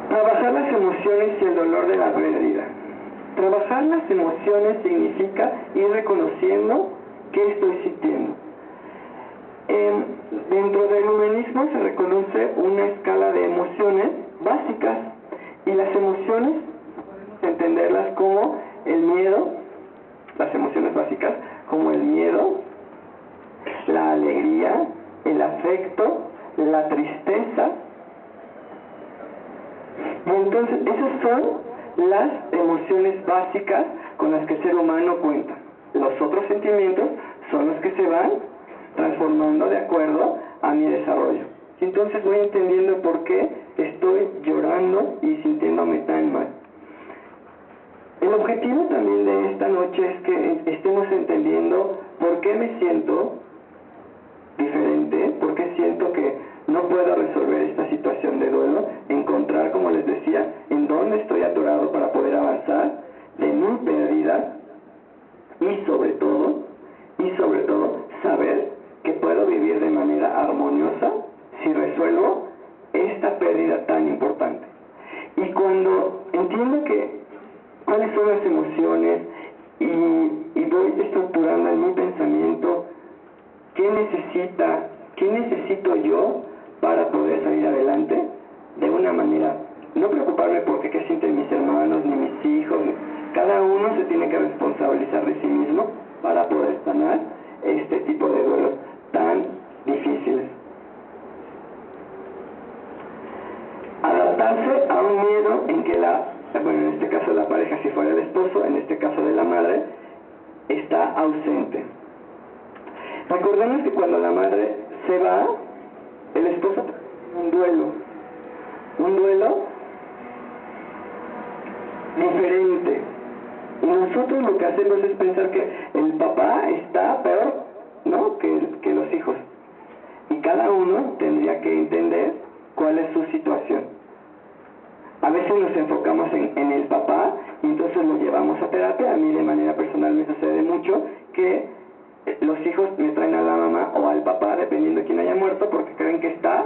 Trabajar las emociones y el dolor de la pérdida. Trabajar las emociones significa ir reconociendo qué estoy sintiendo. Dentro del humanismo se reconoce una escala de emociones básicas, y las emociones podemos entenderlas como el miedo, las emociones básicas como el miedo, la alegría, el afecto, la tristeza. Y entonces esas son las emociones básicas con las que el ser humano cuenta. Los otros sentimientos son los que se van transformando de acuerdo a mi desarrollo. Y entonces voy entendiendo por qué estoy llorando y sintiéndome tan mal. El objetivo también de esta noche es que estemos entendiendo por qué me siento diferente, por qué siento que no puedo resolver esta situación de duelo, encontrar, como les decía, en dónde estoy atorado para poder avanzar de mi pérdida, y sobre todo, saber que puedo vivir de manera armoniosa si resuelvo esta pérdida tan importante. Y cuando entiendo cuáles son las emociones y voy estructurando en mi pensamiento qué necesito yo para poder salir adelante de una manera, no preocuparme porque qué sienten mis hermanos ni mis hijos. Cada uno se tiene que responsabilizar de sí mismo para poder sanar este tipo de duelos tan difíciles. Adaptarse a un miedo en que en este caso la pareja, si fuera el esposo, en este caso de la madre, está ausente. Recordemos que cuando la madre se va, el esposo tiene un duelo diferente. Y nosotros lo que hacemos es pensar que el papá está peor, ¿no?, que los hijos. Y cada uno tendría que entender cuál es su situación. A veces nos enfocamos en el papá y entonces lo llevamos a terapia. A mí de manera personal me sucede mucho que los hijos me traen a la mamá o al papá, dependiendo de quién haya muerto, porque creen que está,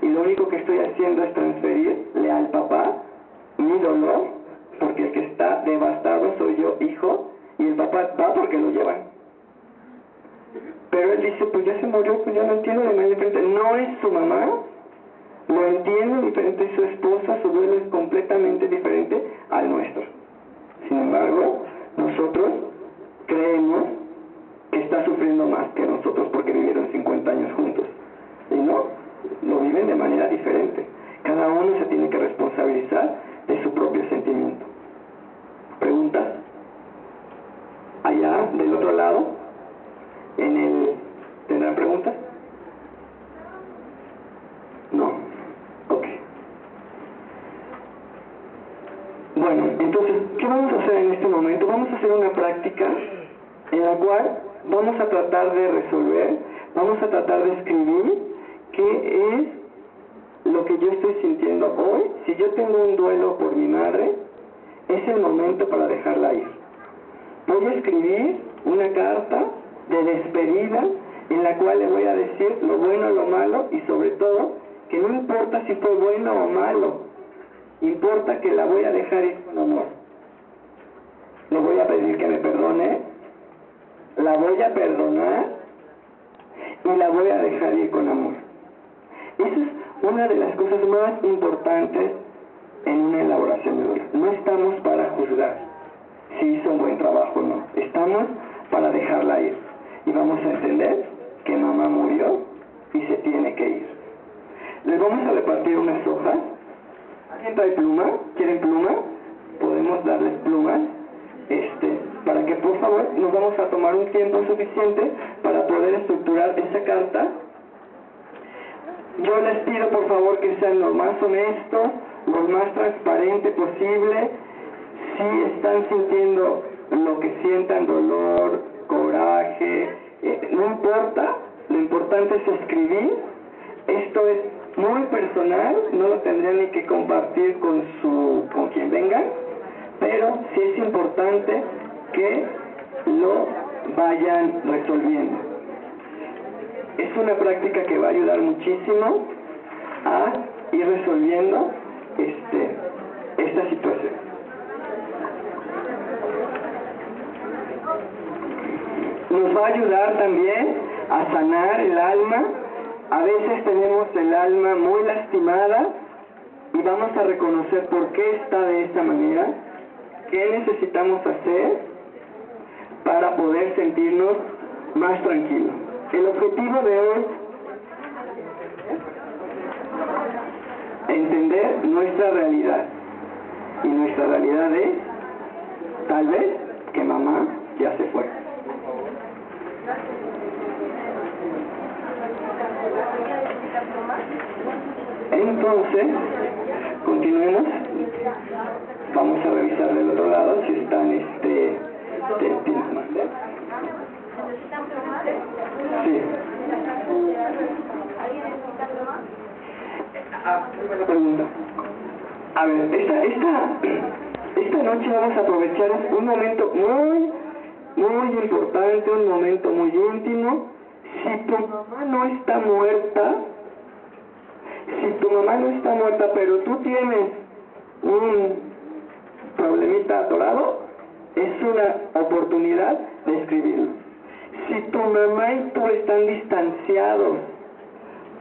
y lo único que estoy haciendo es transferirle al papá mi dolor, porque el que está devastado soy yo, hijo, y el papá va porque lo llevan. Pero él dice, pues ya se murió, pues ya lo entiendo de manera diferente. No es su mamá, lo entiende diferente su esposa, su duelo es completamente diferente al nuestro. Sin embargo, nosotros creemos que está sufriendo más que nosotros porque vivieron 50 años juntos. Y no, lo viven de manera diferente. Cada uno se tiene que responsabilizar de su propio sentimiento. ¿Preguntas? Allá, del otro lado, ¿tendrán preguntas? No. Ok. Bueno, entonces, ¿qué vamos a hacer en este momento? Vamos a hacer una práctica en la cual vamos a tratar de resolver, vamos a tratar de escribir qué es lo que yo estoy sintiendo hoy. Si yo tengo un duelo por mi madre, es el momento para dejarla ir. Voy a escribir una carta de despedida en la cual le voy a decir lo bueno, lo malo, y sobre todo que no importa si fue bueno o malo, importa que la voy a dejar ir con amor. Le voy a pedir que me perdone, la voy a perdonar y la voy a dejar ir con amor. Esa es una de las cosas más importantes en una elaboración de duelo. No estamos para juzgar si hizo un buen trabajo o no, estamos para dejarla ir. Y vamos a entender que mamá murió y se tiene que ir. Les vamos a repartir unas hojas. ¿Alguien trae pluma? ¿Quieren pluma? Podemos darles plumas. Para que por favor nos vamos a tomar un tiempo suficiente para poder estructurar esa carta. Yo les pido por favor que sean lo más honestos, lo más transparente posible. Si están sintiendo lo que sientan, dolor, coraje, no importa, lo importante es escribir. Esto es muy personal, no lo tendrían ni que compartir con quien vengan, pero sí es importante que lo vayan resolviendo. Es una práctica que va a ayudar muchísimo a ir resolviendo esta situación. Nos va a ayudar también a sanar el alma. A veces tenemos el alma muy lastimada y vamos a reconocer por qué está de esta manera, qué necesitamos hacer para poder sentirnos más tranquilos. El objetivo de hoy es entender nuestra realidad. Y nuestra realidad es, tal vez, que mamá ya se fue. Entonces, continuemos. Vamos a revisar del otro lado si están ¿tienes más? Sí. Primera pregunta. A ver, esta noche vamos a aprovechar un momento muy importante, un momento muy íntimo. Si tu mamá no está muerta, pero tú tienes un problemita atorado, es una oportunidad de escribirlo. Si tu mamá y tú están distanciados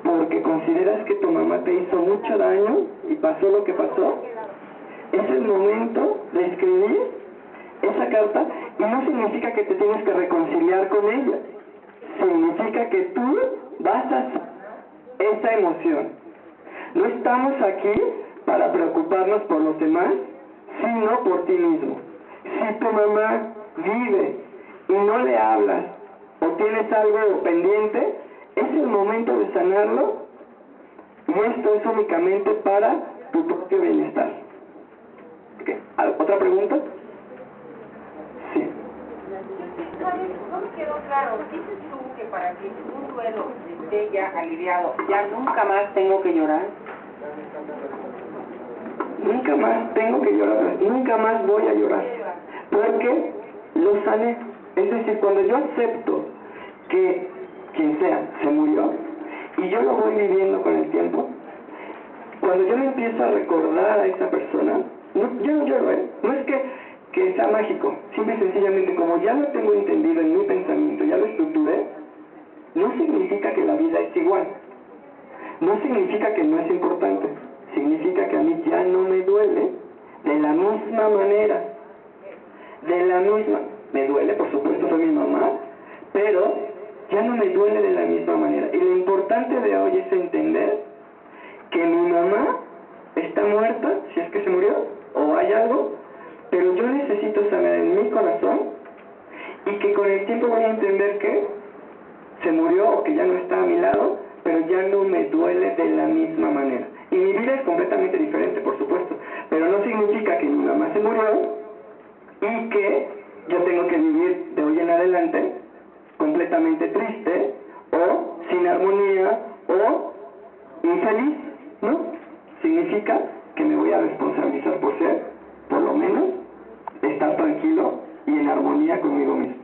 porque consideras que tu mamá te hizo mucho daño y pasó lo que pasó, es el momento de escribir esa carta. Y no significa que te tienes que reconciliar con ella, significa que tú vas a esa emoción. No estamos aquí para preocuparnos por los demás, sino por ti mismo. Si tu mamá vive y no le hablas o tienes algo pendiente, es el momento de sanarlo, y esto es únicamente para tu propio bienestar. ¿Okay? ¿Otra pregunta? Sí. No me quedó claro. ¿Dices tú que para que un duelo esté ya aliviado, ya nunca más tengo que llorar? Nunca más tengo que llorar, nunca más voy a llorar, porque lo sané. Es decir, cuando yo acepto que quien sea se murió y yo lo voy viviendo con el tiempo, cuando yo me empiezo a recordar a esa persona, yo no lloro, no es que sea mágico, simple y sencillamente como ya lo tengo entendido en mi pensamiento, ya lo estructuré, no significa que la vida es igual, no significa que no es importante, significa que a mí ya no me duele de la misma manera, me duele, por supuesto, soy mi mamá, pero ya no me duele de la misma manera. Y lo importante de hoy es entender que mi mamá está muerta, si es que se murió, o hay algo, pero yo necesito sanar en mi corazón, y que con el tiempo voy a entender que se murió o que ya no está a mi lado, pero ya no me duele de la misma manera. Y mi vida es completamente diferente, por supuesto, pero no significa que mi mamá se murió y que yo tengo que vivir de hoy en adelante completamente triste o sin armonía o infeliz, ¿no? Significa que me voy a responsabilizar por ser, por lo menos, estar tranquilo y en armonía conmigo mismo.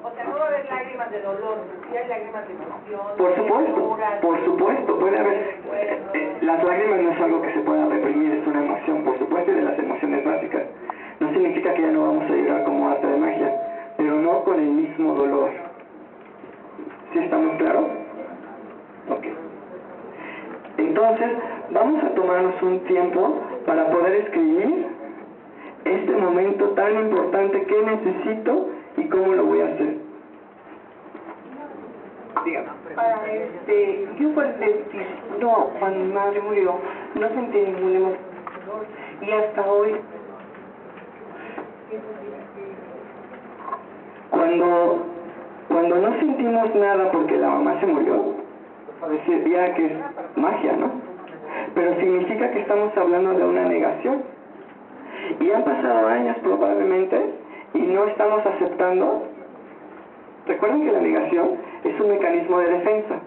O sea, no va a haber lágrimas de dolor, sí hay lágrimas de emoción. Por supuesto, puede haber. Las lágrimas no es algo que se pueda reprimir, es una emoción, por supuesto, y de las emociones básicas. No significa que ya no vamos a llorar como arte de magia, pero no con el mismo dolor. ¿Sí estamos claros? Ok. Entonces, vamos a tomarnos un tiempo para poder escribir este momento tan importante que necesito y cómo lo voy a hacer. Dígame. Yo por decir, no, cuando mi madre murió, no sentí ninguna emoción. Y hasta hoy, cuando no sentimos nada porque la mamá se murió, parecería que es magia, ¿no? Pero significa que estamos hablando de una negación. Y han pasado años probablemente y no estamos aceptando. Recuerden que la negación es un mecanismo de defensa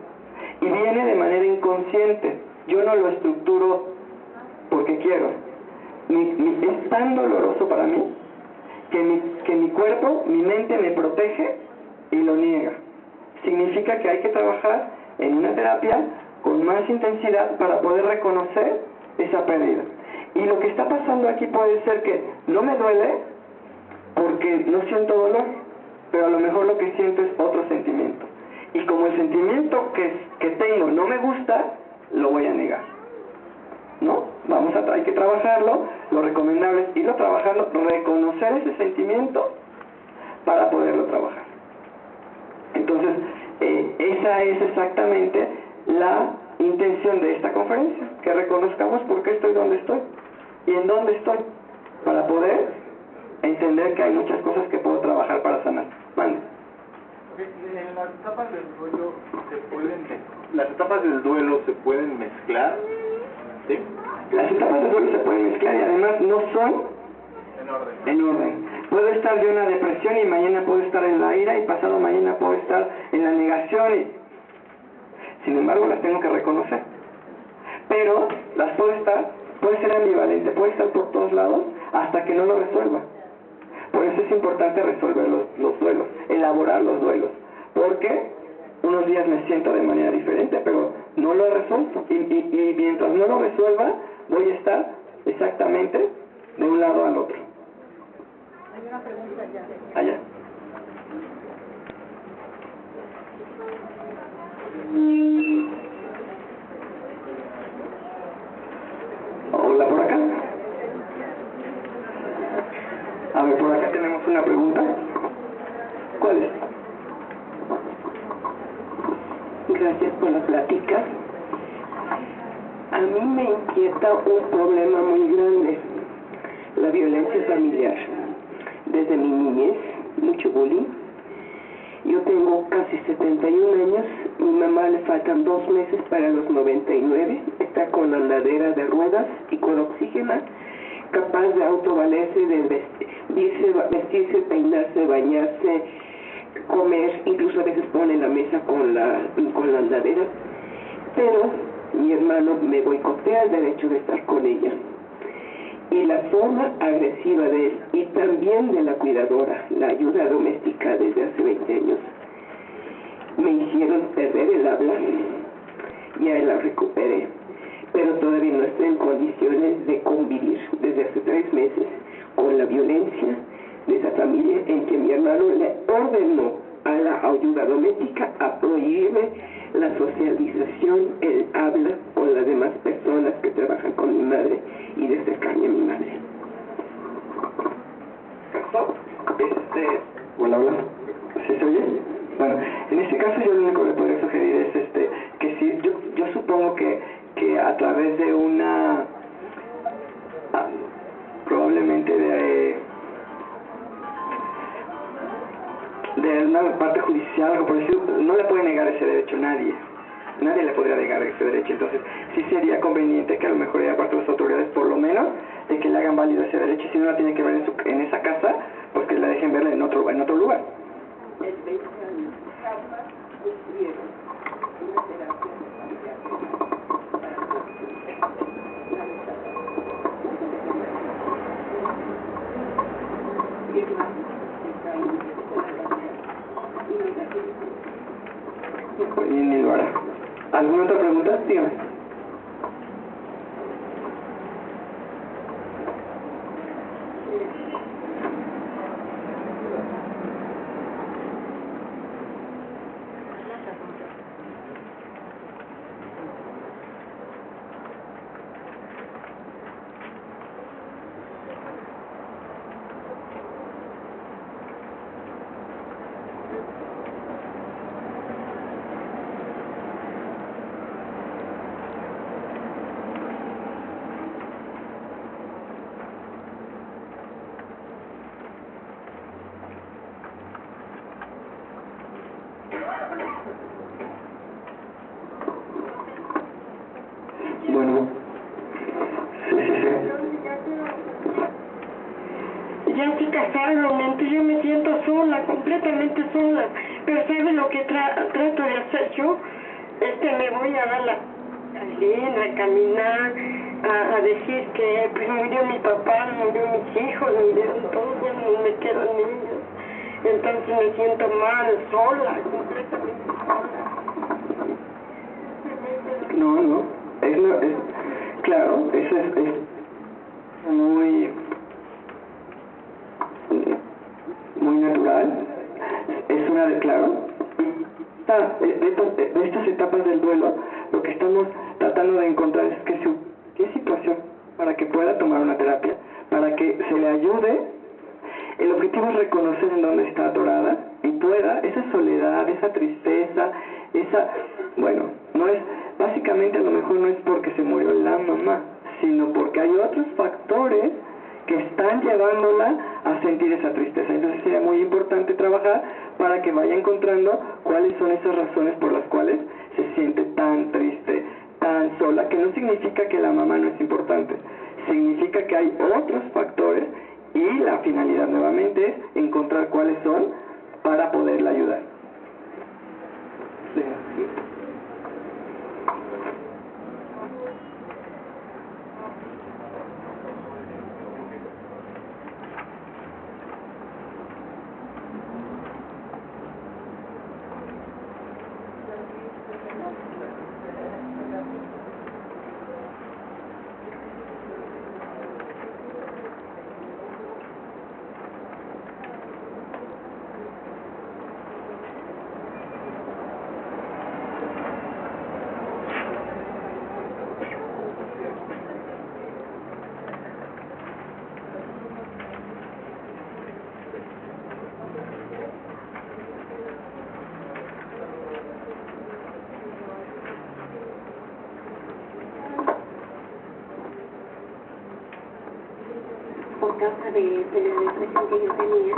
y viene de manera inconsciente. Yo no lo estructuro porque quiero. Es tan doloroso para mí que mi cuerpo, mi mente me protege y lo niega. Significa que hay que trabajar en una terapia con más intensidad para poder reconocer esa pérdida. Y lo que está pasando aquí puede ser que no me duele porque no siento dolor, pero a lo mejor lo que siento es otro sentimiento. Y como el sentimiento que tengo no me gusta, lo voy a negar. ¿No? Hay que trabajarlo, lo recomendable es irlo trabajando, reconocer ese sentimiento para poderlo trabajar. Entonces, esa es exactamente la intención de esta conferencia, que reconozcamos por qué estoy donde estoy y en dónde estoy, para poder entender que hay muchas cosas que puedo trabajar para sanar. Mande. En las etapas del duelo se pueden mezclar. ¿Sí? Las etapas del duelo se pueden mezclar y además no son en orden. Puedo estar de una depresión y mañana puedo estar en la ira y pasado mañana puedo estar en la negación. Sin embargo, las tengo que reconocer. Pero las puede ser ambivalente, puede estar por todos lados hasta que no lo resuelva. Por eso es importante resolver los duelos, elaborar los duelos. Porque unos días me siento de manera diferente, pero no lo he resuelto. Y mientras no lo resuelva, voy a estar exactamente de un lado al otro. hay una pregunta ya. Allá. Hola, por acá. A ver, por acá tenemos una pregunta. ¿Cuál es? Gracias por la plática. A mí me inquieta un problema muy grande, la violencia familiar. Desde mi niñez, mucho bullying. Yo tengo casi 71 años, mi mamá le faltan 2 meses para los 99, está con andadera de ruedas y con oxígeno, capaz de autovalerse, de vestirse, peinarse, bañarse, comer, incluso a veces pone la mesa con la andadera, pero mi hermano me boicotea el derecho de estar con ella. Y la forma agresiva de él, y también de la cuidadora, la ayuda doméstica desde hace 20 años, me hicieron perder el habla. Ya la recuperé, pero todavía no estoy en condiciones de convivir desde hace 3 meses con la violencia de esa familia en que mi hermano le ordenó a la ayuda doméstica a prohibirme la socialización, el habla con las demás personas que trabajan con mi madre y de cercanía a mi madre. Hola, hola. ¿Sí se oye? Bueno, en este caso yo lo único que podría sugerir es que sí, yo supongo que a través de una probablemente de una parte judicial, algo por decirlo, no le puede negar ese derecho a nadie. Nadie le podría negar ese derecho. Entonces, sí sería conveniente que a lo mejor de las autoridades, por lo menos, de que le hagan válido ese derecho. Y si no la tiene que ver en esa casa, pues que la dejen verla en otro lugar. Y ni lo hará. ¿Alguna otra pregunta? Dígame. Bueno, sí. Ya se casaron, entonces yo me siento sola, completamente sola. Pero ¿sabe lo que trato de hacer yo? Me voy a dar a caminar, a decir que pues murió mi papá, murió mis hijos, murieron todos, ya no me quedan niños. Entonces me siento mal, sola, completamente sola. No, claro, eso es muy natural, es claro, de estas etapas del duelo, lo que estamos tratando de encontrar es qué situación para que pueda tomar una terapia, para que se le ayude. El objetivo es reconocer en dónde está atorada y pueda, esa soledad, esa tristeza, básicamente a lo mejor no es porque se murió la mamá, sino porque hay otros factores que están llevándola a sentir esa tristeza. Entonces sería muy importante trabajar para que vaya encontrando cuáles son esas razones por las cuales se siente tan triste, tan sola, que no significa que la mamá no es importante, significa que hay otros factores y la finalidad nuevamente es encontrar cuáles son para poderla ayudar. Sí. Por causa de la depresión que yo tenía.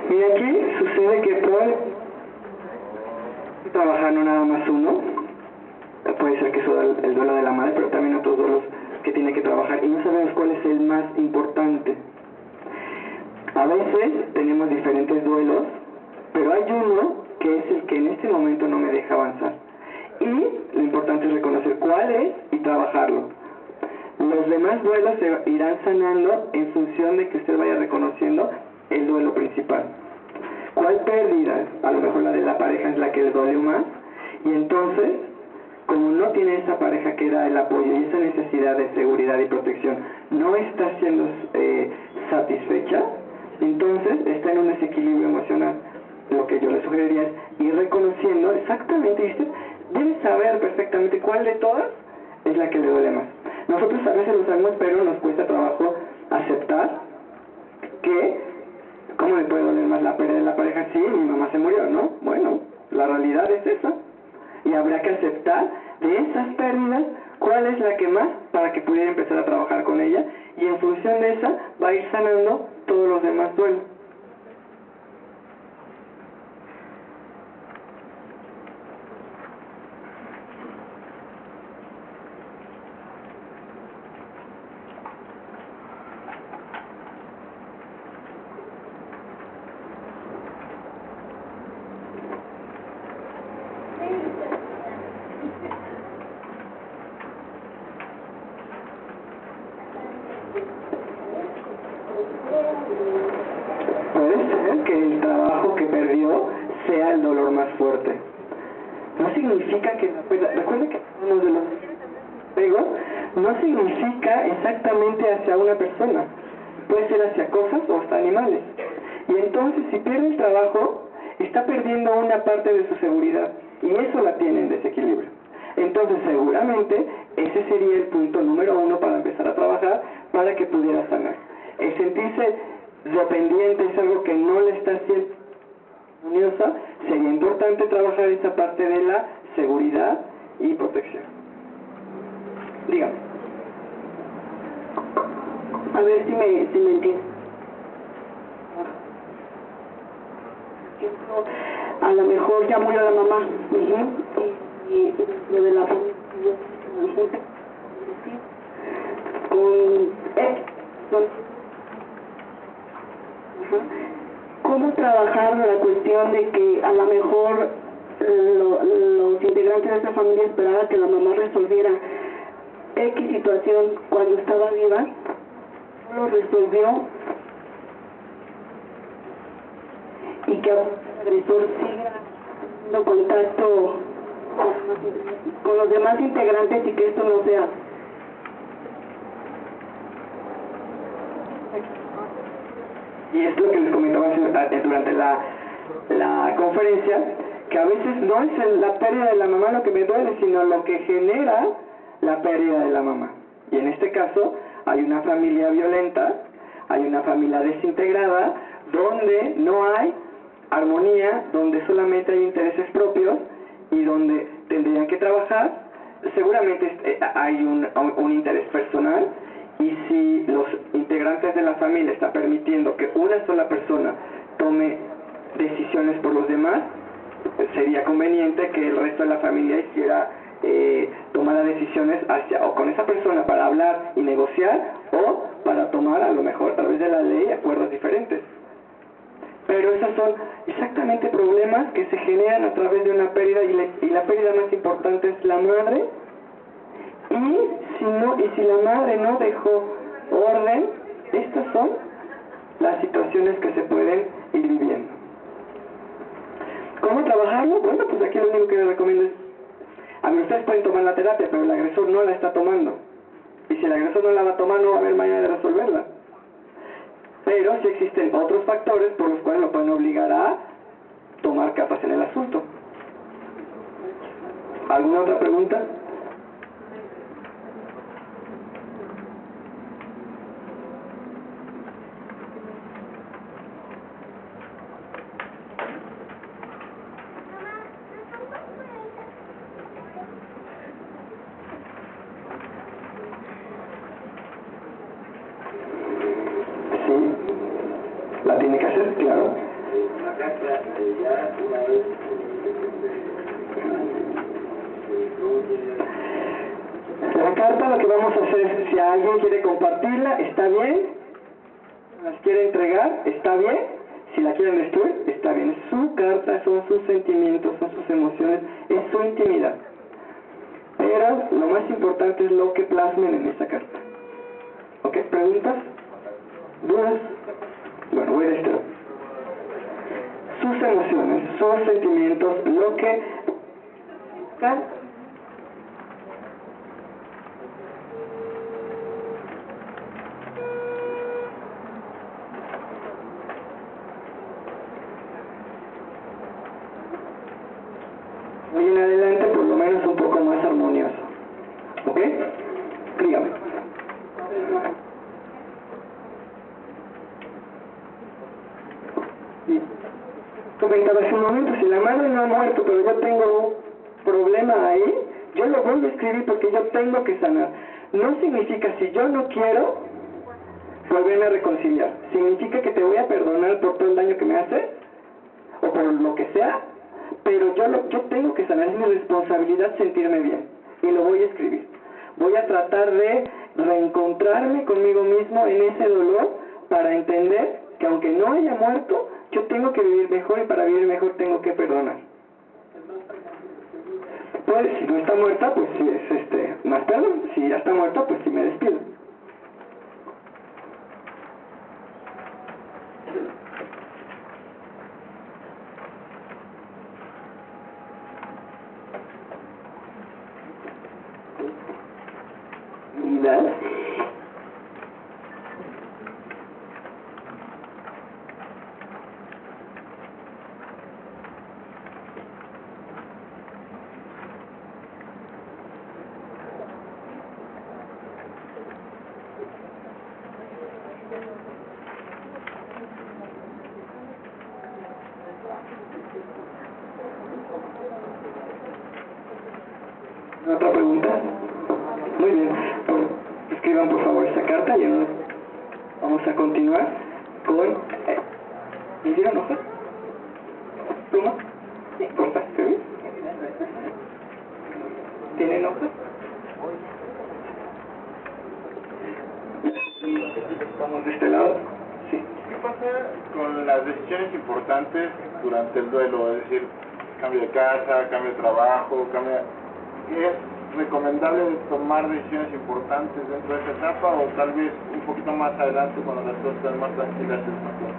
Y aquí sucede que puede trabajar no nada más uno, puede ser que sea el duelo de la madre, pero también otros duelos que tiene que trabajar y no sabemos cuál es el más importante. A veces tenemos diferentes duelos, pero hay uno que es el que en este momento no me deja avanzar. Y lo importante es reconocer cuál es y trabajarlo. Los demás duelos se irán sanando en función de que usted vaya reconociendo el duelo principal. cuál pérdida, a lo mejor la de la pareja es la que le dolió más, y entonces, como no tiene esa pareja que da el apoyo y esa necesidad de seguridad y protección no está siendo satisfecha, entonces está en un desequilibrio emocional. Lo que yo le sugeriría es ir reconociendo exactamente, y usted debe saber perfectamente cuál de todas es la que le duele más. Nosotros a veces lo sabemos, pero nos cuesta trabajo aceptar que, ¿cómo le puede doler más la pérdida de la pareja? Sí, mi mamá se murió, ¿no? Bueno, la realidad es esa. Y habrá que aceptar de esas pérdidas cuál es la que más, para que pudiera empezar a trabajar con ella, y en función de esa va a ir sanando todos los demás duelos. Puede ser que el trabajo que perdió sea el dolor más fuerte. No significa que... Recuerda que hablamos de los apegos, no significa exactamente hacia una persona. Puede ser hacia cosas o hasta animales. Y entonces, si pierde el trabajo, está perdiendo una parte de su seguridad. Y eso la tiene en desequilibrio. Entonces, seguramente, ese sería el punto número 1 para empezar a trabajar, para que pudiera sanar. El sentirse dependiente es algo que no le está haciendo armoniosa. Sería importante trabajar esa parte de la seguridad y protección. Dígame. A ver si me entiendes. A lo mejor ya murió la mamá. Y lo de la familia. ¿Cómo trabajar la cuestión de que a lo mejor los integrantes de esa familia esperaban que la mamá resolviera X situación cuando estaba viva? No lo resolvió, y que el agresor siga teniendo contacto con los demás integrantes y que esto no sea. Y es lo que les comentaba durante la conferencia, que a veces no es la pérdida de la mamá lo que me duele, sino lo que genera la pérdida de la mamá. Y en este caso hay una familia violenta, hay una familia desintegrada, donde no hay armonía, donde solamente hay intereses propios y donde tendrían que trabajar. Seguramente hay un interés personal, y si los integrantes de la familia están permitiendo que una sola persona tome decisiones por los demás, sería conveniente que el resto de la familia hiciera tomara decisiones hacia o con esa persona para hablar y negociar, o para tomar a lo mejor a través de la ley acuerdos diferentes. Pero esos son exactamente problemas que se generan a través de una pérdida, y la pérdida más importante es la madre. Y si la madre no dejó orden, estas son las situaciones que se pueden ir viviendo. ¿Cómo trabajarlo? Bueno, pues aquí lo único que les recomiendo es, a ver, ustedes pueden tomar la terapia, pero el agresor no la está tomando. Y si el agresor no la va a tomar, no va a haber manera de resolverla. Pero sí existen otros factores por los cuales lo pueden obligar a tomar cartas en el asunto. ¿Alguna otra pregunta? ¿La tiene que hacer? Claro. La carta, lo que vamos a hacer, si alguien quiere compartirla, está bien. Las quiere entregar, está bien. Si la quieren destruir, está bien. Es su carta, son sus sentimientos, son sus emociones, es su intimidad. Pero lo más importante es lo que plasmen en esa carta. ¿Ok? ¿Preguntas? ¿Dudas? Bueno, voy de este lado. sus emociones, sus sentimientos, lo que... Hoy en adelante por lo menos un poco más armonioso. ¿Ok? Dígame. Y comentaba hace un momento, si la madre no ha muerto, pero yo tengo un problema ahí, yo lo voy a escribir porque yo tengo que sanar. No significa, si yo no quiero, volverme a reconciliar. Significa que te voy a perdonar por todo el daño que me haces, o por lo que sea, pero yo tengo que sanar, es mi responsabilidad sentirme bien, y lo voy a escribir. Voy a tratar de reencontrarme conmigo mismo en ese dolor para entender que aunque no haya muerto, yo tengo que vivir mejor, y para vivir mejor tengo que perdonar. Pues si no está muerta, pues sí es más perdón. Si ya está muerta, pues sí me despido. Vida. ¿Otra pregunta? Muy bien. Escriban por favor esa carta y ahora vamos a continuar con... ¿Me dieron hojas? ¿Pluma? Sí. ¿Porfa? ¿Escribir? ¿Tienen hojas? Vamos de este lado. Sí. ¿Qué pasa con las decisiones importantes durante el duelo? Es decir, cambio de casa, cambio de trabajo, ¿es recomendable tomar decisiones importantes dentro de esa etapa o tal vez un poquito más adelante cuando las cosas están más tranquilas es mejor?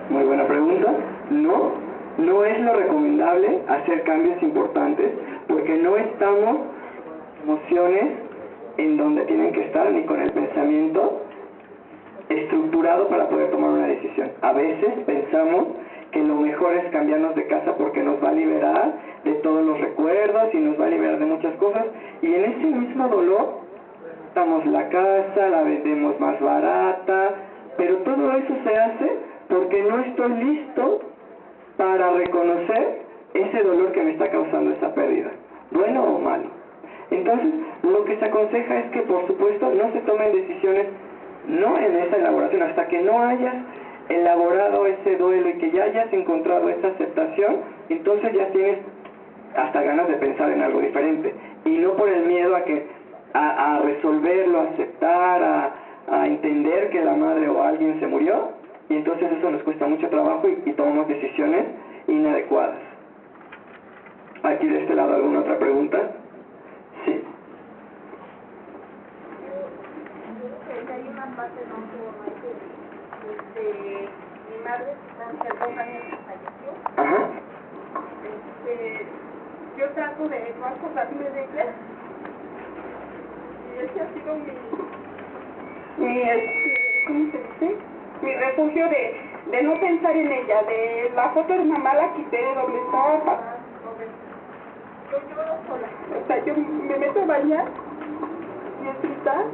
Muy buena pregunta. No es lo recomendable hacer cambios importantes porque no estamos emociones en donde tienen que estar ni con el pensamiento estructurado para poder tomar una decisión. A veces pensamos que lo mejor es cambiarnos de casa porque nos va a liberar de todos los recuerdos y nos va a liberar de muchas cosas, y en ese mismo dolor damos la casa, la vendemos más barata, pero todo eso se hace porque no estoy listo para reconocer ese dolor que me está causando esa pérdida, bueno o malo. Entonces, lo que se aconseja es que, por supuesto, no se tomen decisiones, no en esa elaboración, hasta que no hayas elaborado ese duelo y que ya hayas encontrado esa aceptación, entonces ya tienes hasta ganas de pensar en algo diferente, y no por el miedo a resolverlo, a aceptar, a entender que la madre o alguien se murió, y entonces eso nos cuesta mucho trabajo y tomamos decisiones inadecuadas. Aquí de este lado, ¿alguna otra pregunta? Sí. Hay una parte mi madre hace 2 años falleció. Ajá. Yo trato de no acordarme de ella, y ese ha sido ¿cómo se dice? Mi refugio de no pensar en ella. De la foto de mamá la quité de donde estaba parada. Yo lloro sola. O sea, yo me meto a bañar y a gritar.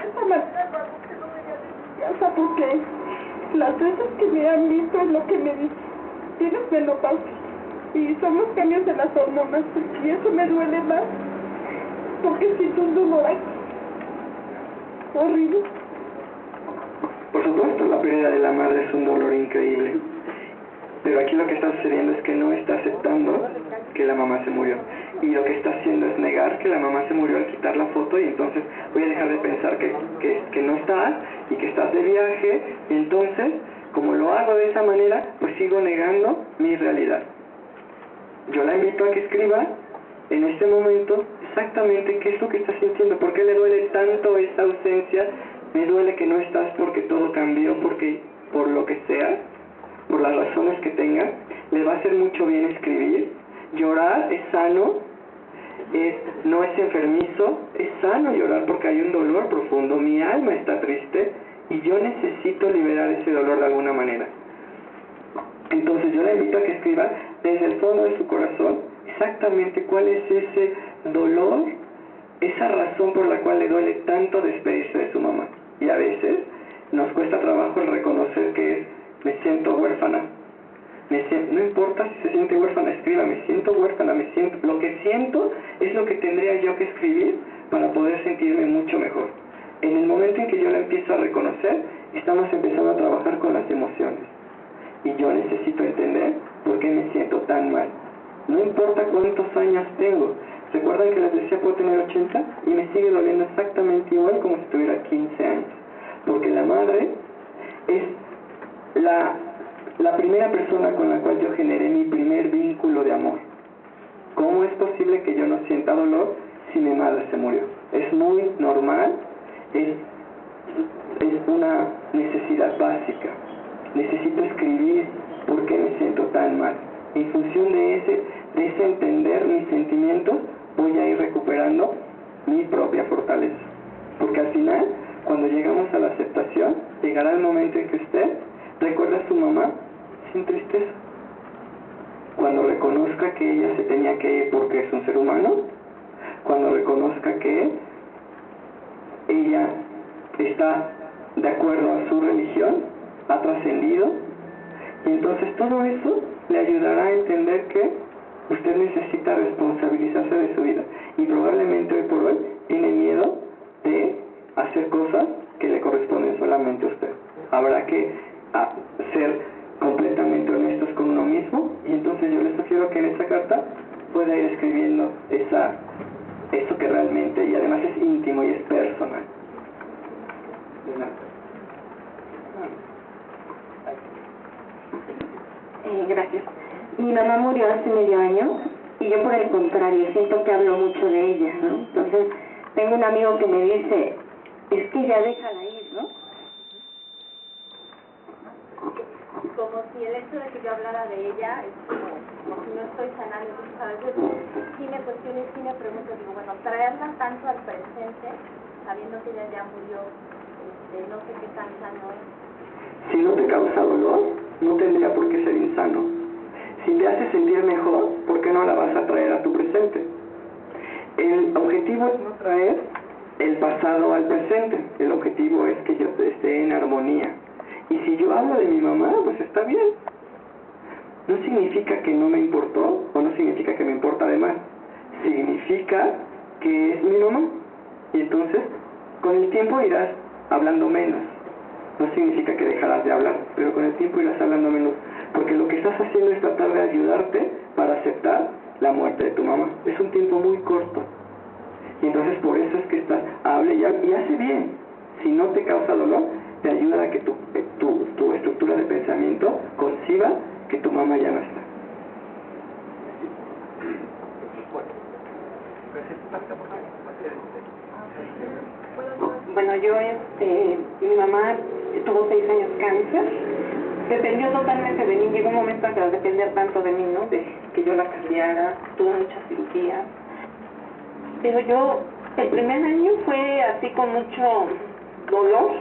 Esta manera no hago que no vaya de mi casa porque las veces que me han visto es lo que me dicen. Tienes menopausia y son los cambios de las hormonas, y eso me duele más porque siento un dolor aquí horrible. Por supuesto, la pérdida de la madre es un dolor increíble, pero aquí lo que está sucediendo es que no está aceptando que la mamá se murió, y lo que está haciendo es negar que la mamá se murió al quitar la foto, y entonces voy a dejar de pensar que no estás y que estás de viaje, y entonces, como lo hago de esa manera, pues sigo negando mi realidad. Yo la invito a que escriba en este momento exactamente qué es lo que está sintiendo, por qué le duele tanto esta ausencia. Me duele que no estás porque todo cambió, porque por lo que sea, por las razones que tenga, le va a hacer mucho bien escribir. Llorar es sano, no es enfermizo, es sano llorar porque hay un dolor profundo, mi alma está triste y yo necesito liberar ese dolor de alguna manera. Entonces yo la invito a que escriba desde el fondo de su corazón exactamente cuál es ese dolor, esa razón por la cual le duele tanto despedirse de su mamá. Y a veces nos cuesta trabajo el reconocer que es, me siento huérfana. No importa si se siente huérfana, escriba, me siento huérfana, lo que siento es lo que tendría yo que escribir para poder sentirme mucho mejor. En el momento en que yo la empiezo a reconocer, estamos empezando a trabajar con las emociones. Y yo necesito entender por qué me siento tan mal. No importa cuántos años tengo. ¿Recuerdan que les decía puedo tener 80? Y me sigue doliendo exactamente igual como si tuviera 15 años. Porque la madre es la primera persona con la cual yo generé mi primer vínculo de amor. ¿Cómo es posible que yo no sienta dolor si mi madre se murió? Es muy normal, es una necesidad básica. Necesito escribir por qué me siento tan mal. En función de ese entender mis sentimientos, voy a ir recuperando mi propia fortaleza. Porque al final, cuando llegamos a la aceptación, llegará el momento en que usted recuerda a su mamá sin tristeza. Cuando reconozca que ella se tenía que ir porque es un ser humano, cuando reconozca que ella está de acuerdo a su religión, ha trascendido, y entonces todo eso le ayudará a entender que usted necesita responsabilizarse de su vida y probablemente hoy por hoy tiene miedo de hacer cosas que le corresponden solamente a usted. Habrá que ser completamente honestos con uno mismo y entonces yo les sugiero que en esa carta pueda ir escribiendo eso que realmente y además es íntimo y es personal. Gracias. Mi mamá murió hace medio año y yo por el contrario siento que hablo mucho de ella, ¿no? Entonces tengo un amigo que me dice, es que ya déjala ir, ¿no? Como si el hecho de que yo hablara de ella es como si no estoy sanando. Entonces a veces sí me cuestiono y sí me pregunto, digo, bueno, traerla tanto al presente, sabiendo que ella ya murió, no sé qué tan sano es. Si no te causa dolor, no tendría por qué ser insano. Si te hace sentir mejor, ¿por qué no la vas a traer a tu presente? El objetivo es no traer el pasado al presente. El objetivo es que yo esté en armonía. Y si yo hablo de mi mamá, pues está bien. No significa que no me importó, o no significa que me importa de más. Significa que es mi mamá. Y entonces, con el tiempo irás hablando menos. No significa que dejarás de hablar, pero con el tiempo irás hablando menos. Porque lo que estás haciendo es tratar de ayudarte para aceptar la muerte de tu mamá. Es un tiempo muy corto. Y entonces por eso es que hable y hace bien. Si no te causa dolor, te ayuda a que tu estructura de pensamiento conciba que tu mamá ya no está. Bueno, yo, mi mamá tuvo 6 años cáncer, dependió totalmente de mí, llegó un momento en que dependía tanto de mí, ¿no? De que yo la cambiara, tuvo muchas cirugías, pero yo, el primer año fue así con mucho dolor,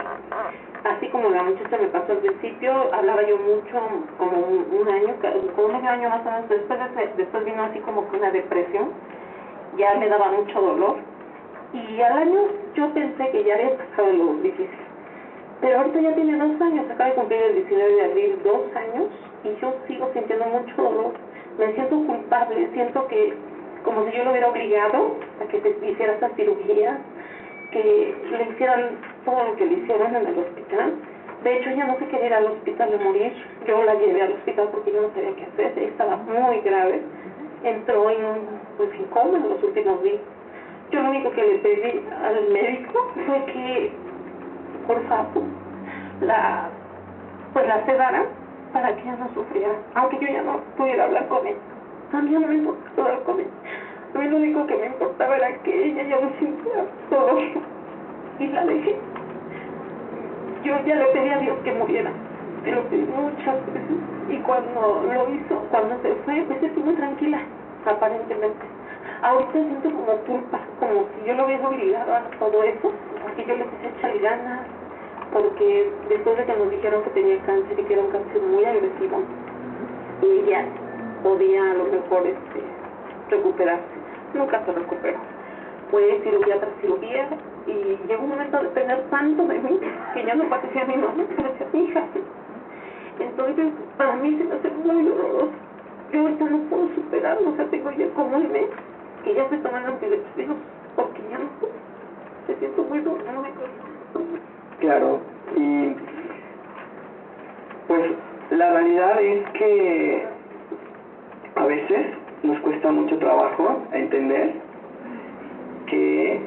así como la muchacha me pasó al principio, hablaba yo mucho, como un año, como medio año más o menos, después vino así como que una depresión, ya me daba mucho dolor. Y al año yo pensé que ya había pasado lo difícil. Pero ahorita ya tiene 2 años, acaba de cumplir el 19 de abril 2 años y yo sigo sintiendo mucho dolor. Me siento culpable, siento que como si yo lo hubiera obligado a que se hiciera esta cirugía, que le hicieran todo lo que le hicieron en el hospital. De hecho, ella no se quería ir al hospital de morir. Yo la llevé al hospital porque yo no sabía qué hacer, ella estaba muy grave. Entró en un coma en los últimos días. Yo lo único que le pedí al médico fue que, por favor, la sedara para que ella no sufriera, aunque yo ya no pudiera hablar con ella. A mí no me importaba hablar con ella. A mí lo único que me importaba era que ella ya no sintiera dolor. Y la dejé. Yo ya le pedí a Dios que muriera. te lo pedí muchas veces. Y cuando lo hizo, cuando se fue, me sentí muy tranquila, aparentemente. Ahorita siento como culpa, como si yo lo hubiera obligado a todo eso, porque yo le quise echarle ganas, porque después de que nos dijeron que tenía cáncer y que era un cáncer muy agresivo, y ella podía a lo mejor recuperarse. Nunca se recuperó. Fue cirugía tras cirugía y llegó un momento de depender tanto de mí que ya no parecía mi mamá, parecía mi hija. Entonces, para mí se me hace muy doloroso. Yo ahorita no puedo superarlo, o sea, tengo ya como un mes que ya estoy tomando antidepresivos porque ya no puedo. Me siento muy dolorosa. Claro, y pues la realidad es que a veces nos cuesta mucho trabajo entender que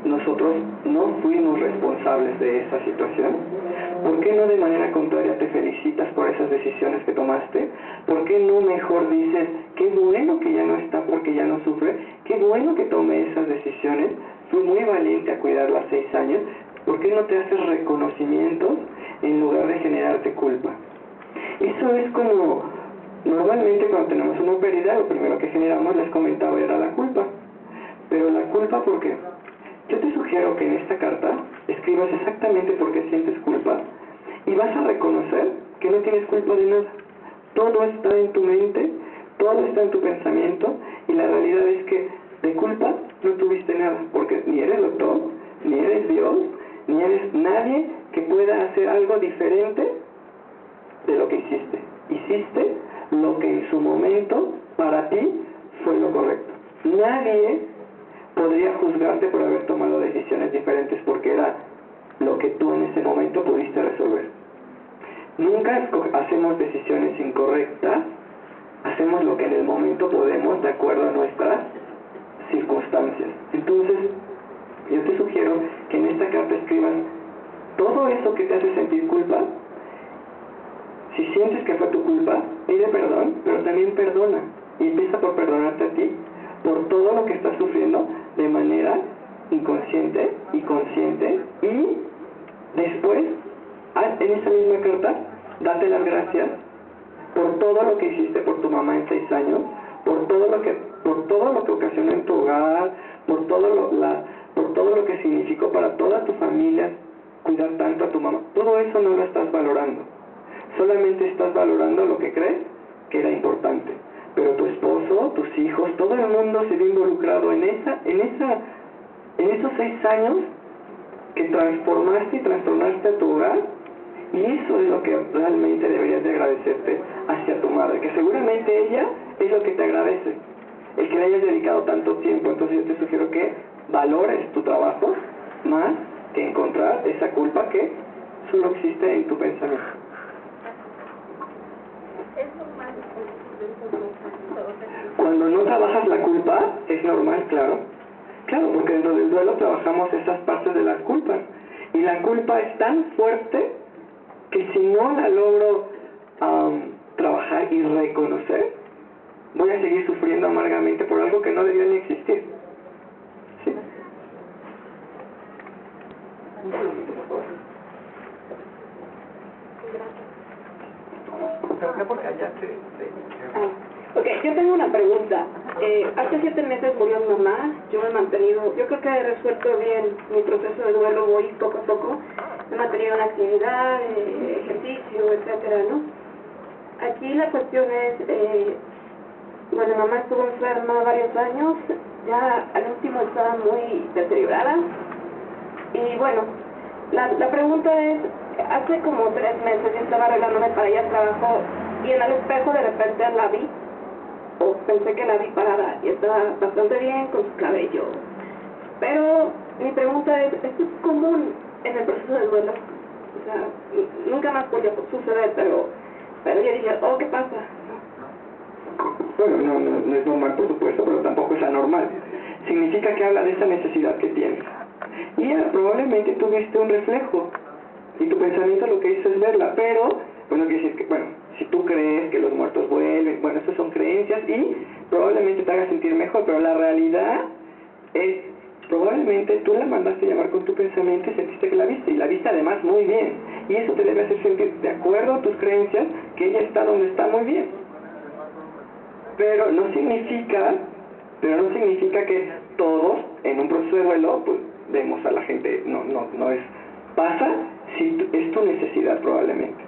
nosotros no fuimos responsables de esa situación. ¿Por qué no de manera contraria te felicitas por esas decisiones que tomaste? ¿Por qué no mejor dices, qué bueno que ya no está porque ya no sufre? Qué bueno que tomé esas decisiones, fui muy valiente a cuidarla a 6 años. ¿Por qué no te haces reconocimientos en lugar de generarte culpa? Eso es como, normalmente cuando tenemos una pérdida, lo primero que generamos, les comentaba, era la culpa. Pero la culpa, ¿por qué? Yo te sugiero que en esta carta escribas exactamente por qué sientes culpa y vas a reconocer que no tienes culpa de nada. Todo está en tu mente, todo está en tu pensamiento y la realidad es que de culpa no tuviste nada, porque ni eres doctor, ni eres Dios, ni eres nadie que pueda hacer algo diferente de lo que hiciste. Hiciste lo que en su momento para ti fue lo correcto. Nadie podría juzgarte por haber tomado decisiones diferentes porque era lo que tú en ese momento pudiste resolver. Nunca hacemos decisiones incorrectas, hacemos lo que en el momento podemos de acuerdo a nuestras circunstancias. Entonces, yo te sugiero que en esta carta escribas todo eso que te hace sentir culpa. Si sientes que fue tu culpa, pide perdón, pero también perdona. Y empieza por perdonarte a ti, por todo lo que estás sufriendo de manera inconsciente y consciente. Y después, en esa misma carta, date las gracias por todo lo que hiciste por tu mamá en 6 años, por todo lo que ocasionó en tu hogar, por todo lo que significó para toda tu familia cuidar tanto a tu mamá. Todo eso no lo estás valorando. Solamente estás valorando lo que crees que era importante. Pero tu esposo, tus hijos, todo el mundo se ve involucrado en esos 6 años que transformaste y trastornaste a tu hogar. Y eso es lo que realmente deberías de agradecerte hacia tu madre, que seguramente ella es lo que te agradece, el que le hayas dedicado tanto tiempo. Entonces yo te sugiero que valores tu trabajo más que encontrar esa culpa que solo existe en tu pensamiento. Cuando no trabajas la culpa, es normal, claro. Claro, porque dentro del duelo trabajamos esas partes de las culpas. Y la culpa es tan fuerte que si no la logro trabajar y reconocer, voy a seguir sufriendo amargamente por algo que no debió ni existir. ¿Sí? Ok, yo tengo una pregunta. Hace 7 meses murió mi mamá. Yo me he mantenido, yo creo que he resuelto bien mi proceso de duelo, voy poco a poco. Me he mantenido en actividad, ejercicio, etcétera, ¿no? Aquí la cuestión es, bueno, mamá estuvo enferma varios años, ya al último estaba muy deteriorada. Y bueno, la pregunta es, hace como 3 meses yo estaba arreglándome para ir al trabajo y en el espejo de repente la vi, o pensé que la vi parada y estaba bastante bien con su cabello. Pero mi pregunta es, ¿esto es común en el proceso de duelo? O sea, nunca más podía suceder, pero yo dije, oh, ¿qué pasa? Bueno, no es normal, por supuesto, pero tampoco es anormal. Significa que habla de esa necesidad que tienes. Y probablemente tuviste un reflejo, y tu pensamiento lo que hizo es verla, pero, bueno, quiere decir que, bueno, si tú crees que los muertos vuelven, bueno, estas son creencias y probablemente te haga sentir mejor, pero la realidad es, probablemente tú la mandaste llamar con tu pensamiento y sentiste que la viste, y la viste además muy bien. Y eso te debe hacer sentir, de acuerdo a tus creencias, que ella está donde está muy bien. Pero no significa que todos en un proceso de duelo, pues vemos a la gente, no es, pasa si es tu necesidad probablemente.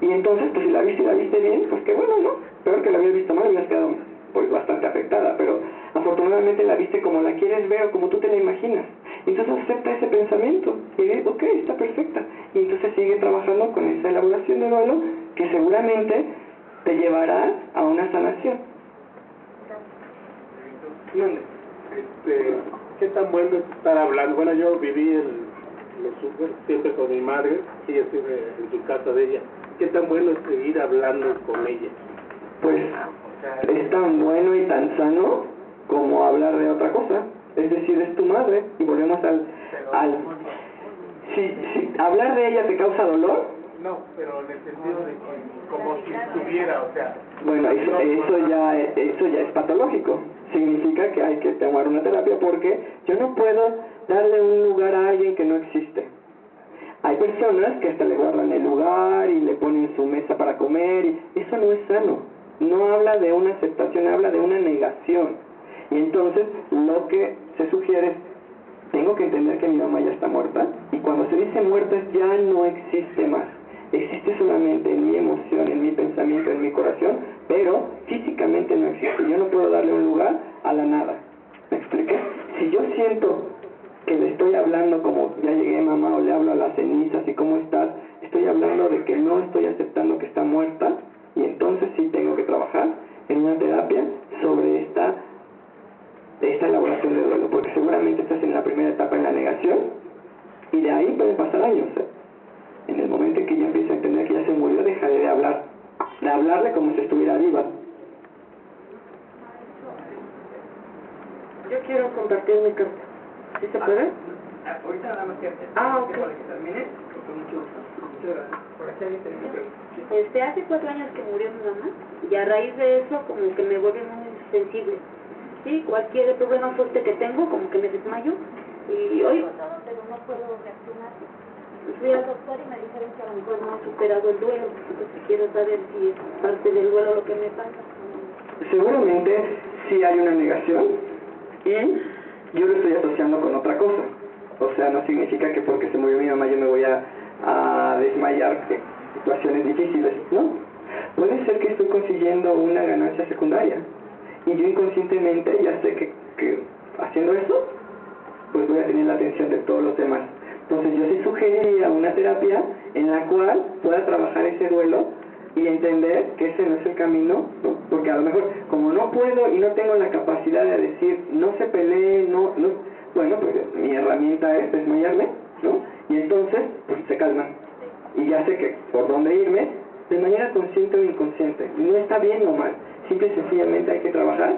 Y entonces, pues si la viste bien, pues qué bueno, ¿no? Peor que la hubieras visto mal, hubieras quedado pues bastante afectada, pero afortunadamente la viste como la quieres ver o como tú te la imaginas. Entonces acepta ese pensamiento y dices, ok, está perfecta. Y entonces sigue trabajando con esa elaboración de duelo que seguramente te llevará a una sanación. ¿Qué tan bueno es estar hablando? Bueno, yo viví siempre con mi madre, ella estuve en su casa de ella. ¿Qué tan bueno es seguir hablando con ella? Pues es tan bueno y tan sano como hablar de otra cosa. Es decir, es tu madre y volvemos si hablar de ella te causa dolor. No, pero en el sentido de que como si estuviera, o sea... Bueno, eso ya es patológico. Significa que hay que tomar una terapia porque yo no puedo darle un lugar a alguien que no existe. Hay personas que hasta le guardan el lugar y le ponen su mesa para comer y eso no es sano. No habla de una aceptación, habla de una negación. Y entonces lo que se sugiere es, tengo que entender que mi mamá ya está muerta y cuando se dice muerta ya no existe más. Existe solamente en mi emoción, en mi pensamiento, en mi corazón, pero físicamente no existe. Yo no puedo darle un lugar a la nada. ¿Me expliqué? Si yo siento que le estoy hablando como ya llegué mamá o le hablo a las cenizas y cómo estás, estoy hablando de que no estoy aceptando que está muerta y entonces sí tengo que trabajar en una terapia sobre esta elaboración de duelo, porque seguramente estás en la primera etapa en la negación y de ahí pueden pasar años. En el momento en que ya empieza a entender que ya se murió, dejaré de hablarle como si estuviera viva. Yo quiero compartir mi carta. ¿Sí se puede? Ahorita nada más que hacer. Ok. Para que termine, con mucho gusto. Muchas gracias. Por aquí alguien tiene una pregunta. Hace 4 años que murió mi mamá y a raíz de eso como que me volví muy sensible. Sí, cualquier problema fuerte que tengo como que me desmayo y hoy Pero no puedo reaccionar. fui al doctor y me dijeron que a lo mejor no he superado el duelo, entonces quiero saber si es parte del duelo lo que me pasa. Seguramente sí hay una negación y yo lo estoy asociando con otra cosa. O sea, no significa que porque se murió mi mamá yo me voy a desmayar en situaciones difíciles, ¿no? Puede ser que estoy consiguiendo una ganancia secundaria y yo inconscientemente ya sé que haciendo eso pues voy a tener la atención de todos los demás. Entonces yo sí sugeriría una terapia en la cual pueda trabajar ese duelo y entender que ese no es el camino, ¿no? Porque a lo mejor como no puedo y no tengo la capacidad de decir no se pelee, bueno, pues mi herramienta es desmayarme, ¿no? Y entonces pues se calma y ya sé que por dónde irme de manera consciente o inconsciente. No está bien o mal, simple y sencillamente hay que trabajar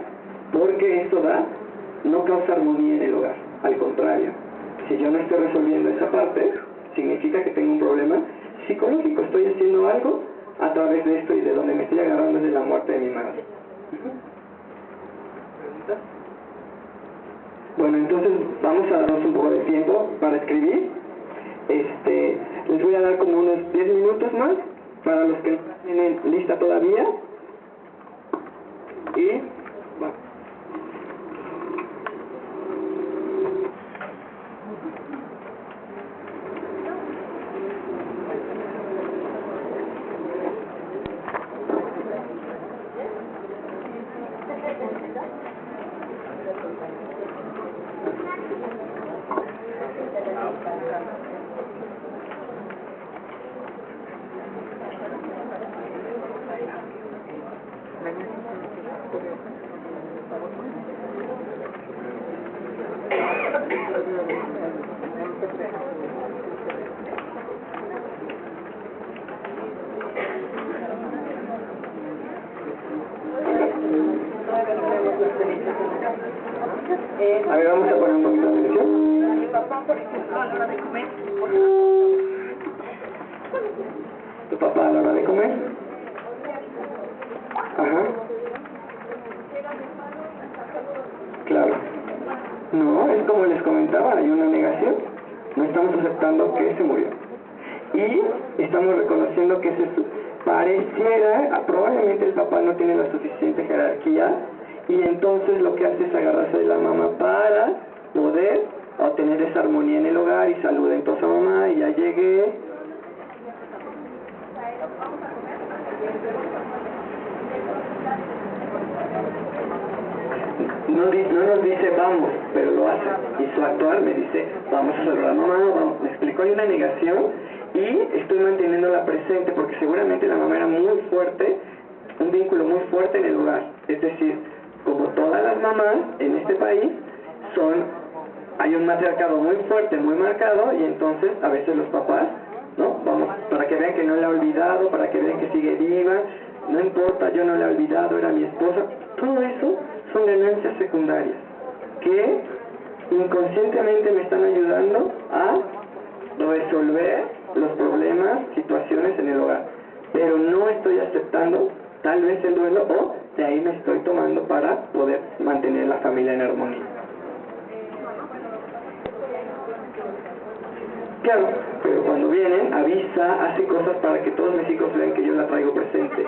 porque eso no causa armonía en el hogar, al contrario. Si yo no estoy resolviendo esa parte, significa que tengo un problema psicológico, estoy haciendo algo a través de esto y de donde me estoy agarrando es de la muerte de mi madre. ¿Preguntas? Bueno, entonces vamos a darnos un poco de tiempo para escribir. Les voy a dar como unos 10 minutos más para los que no tienen lista todavía. Y vamos. A ver, vamos a poner un poquito de atención. Mi papá, por ejemplo, a la hora de comer, ¿Tu papá a la hora de comer? Ajá. Claro. No, es como les comentaba, hay una negación. No estamos aceptando que se murió. y estamos reconociendo que pareciera, probablemente el papá no tiene la suficiente jerarquía, y entonces lo que hace es agarrarse de la mamá para poder obtener esa armonía en el hogar y salud. Entonces mamá, ya llegué. No nos dice vamos, pero lo hace. Y su actuar me dice, vamos a saludar a mamá, vamos. Me explico, hay una negación y estoy manteniéndola presente porque seguramente la mamá era muy fuerte, un vínculo muy fuerte en el hogar. Es decir, como todas las mamás en este país, hay un matriarcado muy fuerte, muy marcado, y entonces a veces los papás, ¿no? Vamos, para que vean que no la he olvidado, para que vean que sigue viva, no importa, yo no la he olvidado, era mi esposa. Todo eso son ganancias secundarias que inconscientemente me están ayudando a resolver los problemas, situaciones en el hogar, pero no estoy aceptando tal vez el duelo, o de ahí me estoy tomando para poder mantener la familia en armonía. Claro, pero cuando vienen, avisa, hace cosas para que todos mis hijos vean que yo la traigo presente.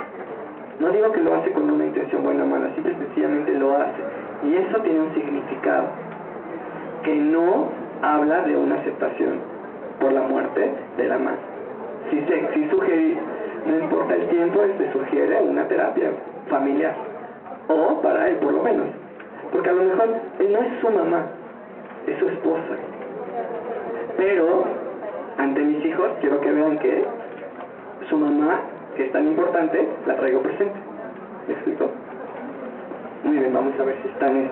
No digo que lo hace con una intención buena o mala, simple y sencillamente lo hace. Y eso tiene un significado, que no habla de una aceptación por la muerte de la madre. Si sugiere, no importa el tiempo, se sugiere una terapia familiar, o para él por lo menos, porque a lo mejor él no es su mamá, es su esposa, pero ante mis hijos quiero que vean que su mamá, que es tan importante, la traigo presente. ¿Me explico? Muy bien, vamos a ver si están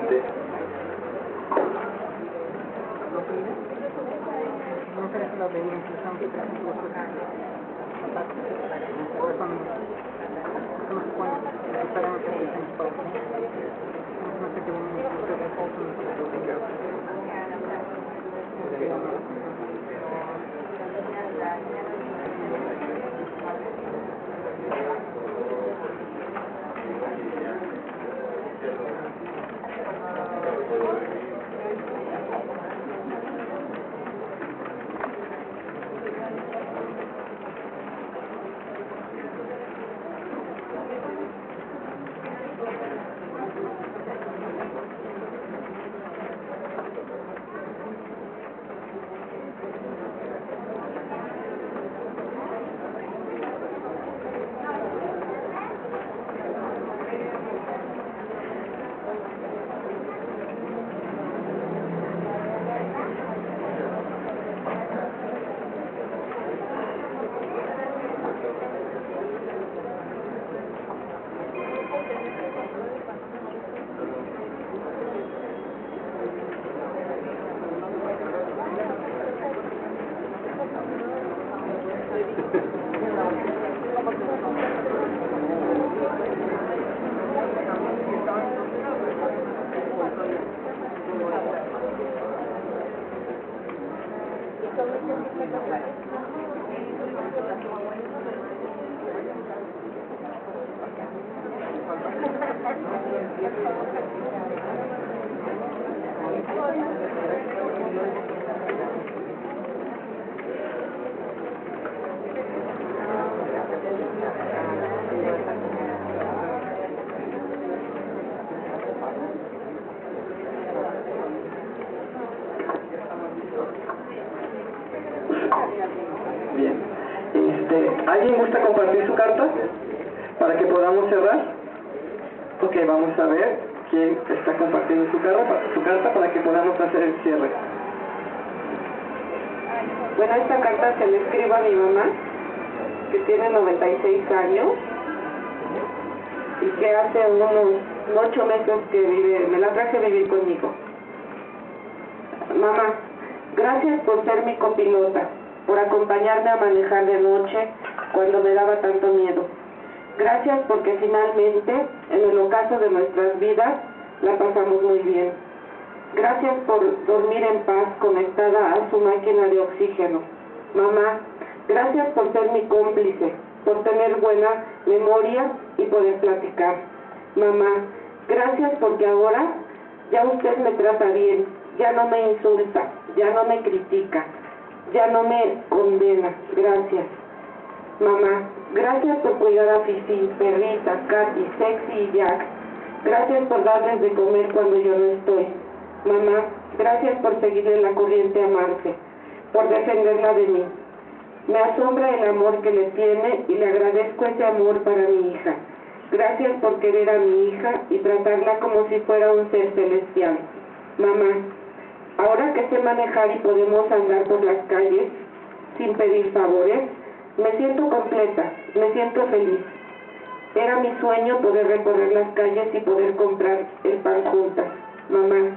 Bien. ¿Alguien gusta compartir su carta para que podamos cerrar? Ok, vamos a ver quién está compartiendo su carta para que podamos hacer el cierre. Bueno, esta carta se le escribo a mi mamá, que tiene 96 años y que hace unos 8 meses que me la traje a vivir conmigo. Mamá, gracias por ser mi copilota, por acompañarme a manejar de noche cuando me daba tanto miedo. Gracias porque finalmente, en el ocaso de nuestras vidas, la pasamos muy bien. Gracias por dormir en paz conectada a su máquina de oxígeno. Mamá, gracias por ser mi cómplice, por tener buena memoria y poder platicar. Mamá, gracias porque ahora ya usted me trata bien, ya no me insulta, ya no me critica. ya no me condena. Gracias. Mamá, gracias por cuidar a Fifi, Perrita, Katy, Sexy y Jack. Gracias por darles de comer cuando yo no estoy. Mamá, gracias por seguirle la corriente a Marce, por defenderla de mí. Me asombra el amor que le tiene y le agradezco ese amor para mi hija. Gracias por querer a mi hija y tratarla como si fuera un ser celestial. Mamá, ahora que sé manejar y podemos andar por las calles sin pedir favores, me siento completa, me siento feliz. Era mi sueño poder recorrer las calles y poder comprar el pan juntas. Mamá,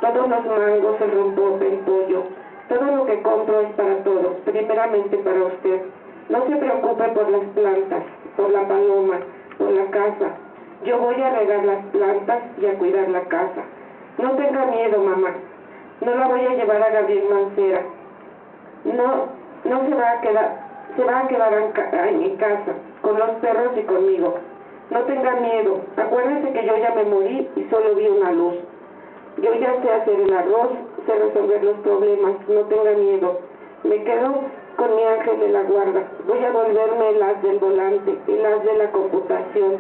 todos los mangos, el rompope, el pollo, todo lo que compro es para todos, primeramente para usted. No se preocupe por las plantas, por la paloma, por la casa. Yo voy a regar las plantas y a cuidar la casa. No tenga miedo, mamá. No la voy a llevar a Gabriel Mancera. No se va a quedar en mi casa, con los perros y conmigo. No tenga miedo. Acuérdese que yo ya me morí y solo vi una luz. Yo ya sé hacer el arroz, sé resolver los problemas. No tenga miedo. Me quedo con mi ángel de la guarda. Voy a volverme el as del volante, el as de la computación,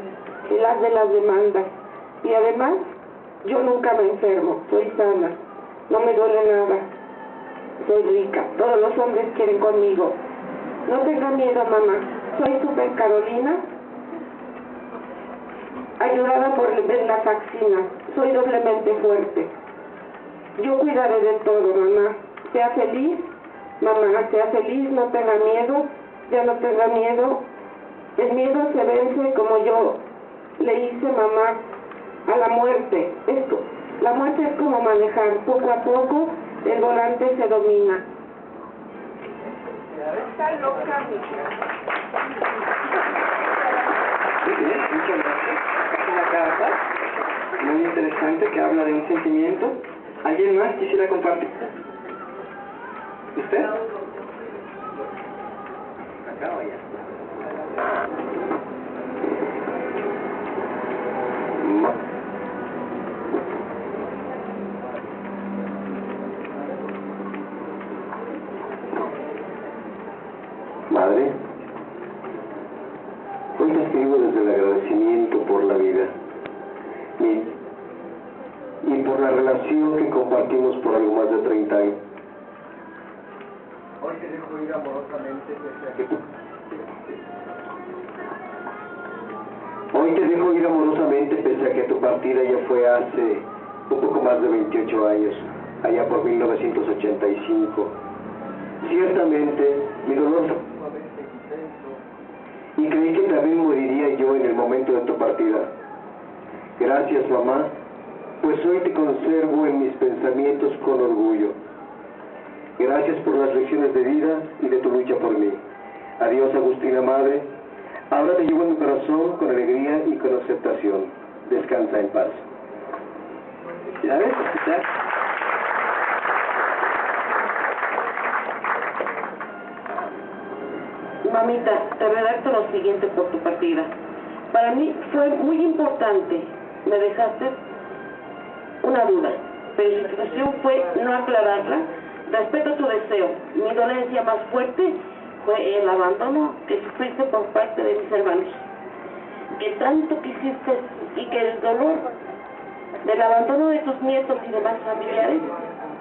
el as de las demandas. Y además, yo nunca me enfermo. Soy sana. No me duele nada. Soy rica. Todos los hombres quieren conmigo. No tenga miedo, mamá. Soy Super Carolina, ayudada por la vaccina. Soy doblemente fuerte. Yo cuidaré de todo, mamá. Sea feliz, mamá, sea feliz, no tenga miedo, ya no tenga miedo. El miedo se vence como yo le hice, mamá, a la muerte. La muerte es como manejar. Poco a poco el volante se domina. Está loca, Muy bien, muchas gracias. Es una carta muy interesante que habla de un sentimiento. ¿Alguien más quisiera compartir? ¿Usted? Acá o allá. Madre, hoy te escribo desde el agradecimiento por la vida y por la relación que compartimos por algo más de 30 años. Hoy te dejo ir amorosamente pese a que tu partida ya fue hace un poco más de 28 años, allá por 1985. Ciertamente, mi dolor y creí que también moriría yo en el momento de tu partida. Gracias, mamá, pues hoy te conservo en mis pensamientos con orgullo. Gracias por las lecciones de vida y de tu lucha por mí. Adiós, Agustina, madre. Ahora te llevo en mi corazón con alegría y con aceptación. Descansa en paz. ¿Ya ves? ¿Ya? Mamita, te redacto lo siguiente por tu partida. Para mí fue muy importante. Me dejaste una duda, pero su intención fue no aclararla. Respeto tu deseo. Mi dolencia más fuerte fue el abandono que sufriste por parte de mis hermanos. Que tanto quisiste y que el dolor del abandono de tus nietos y demás familiares,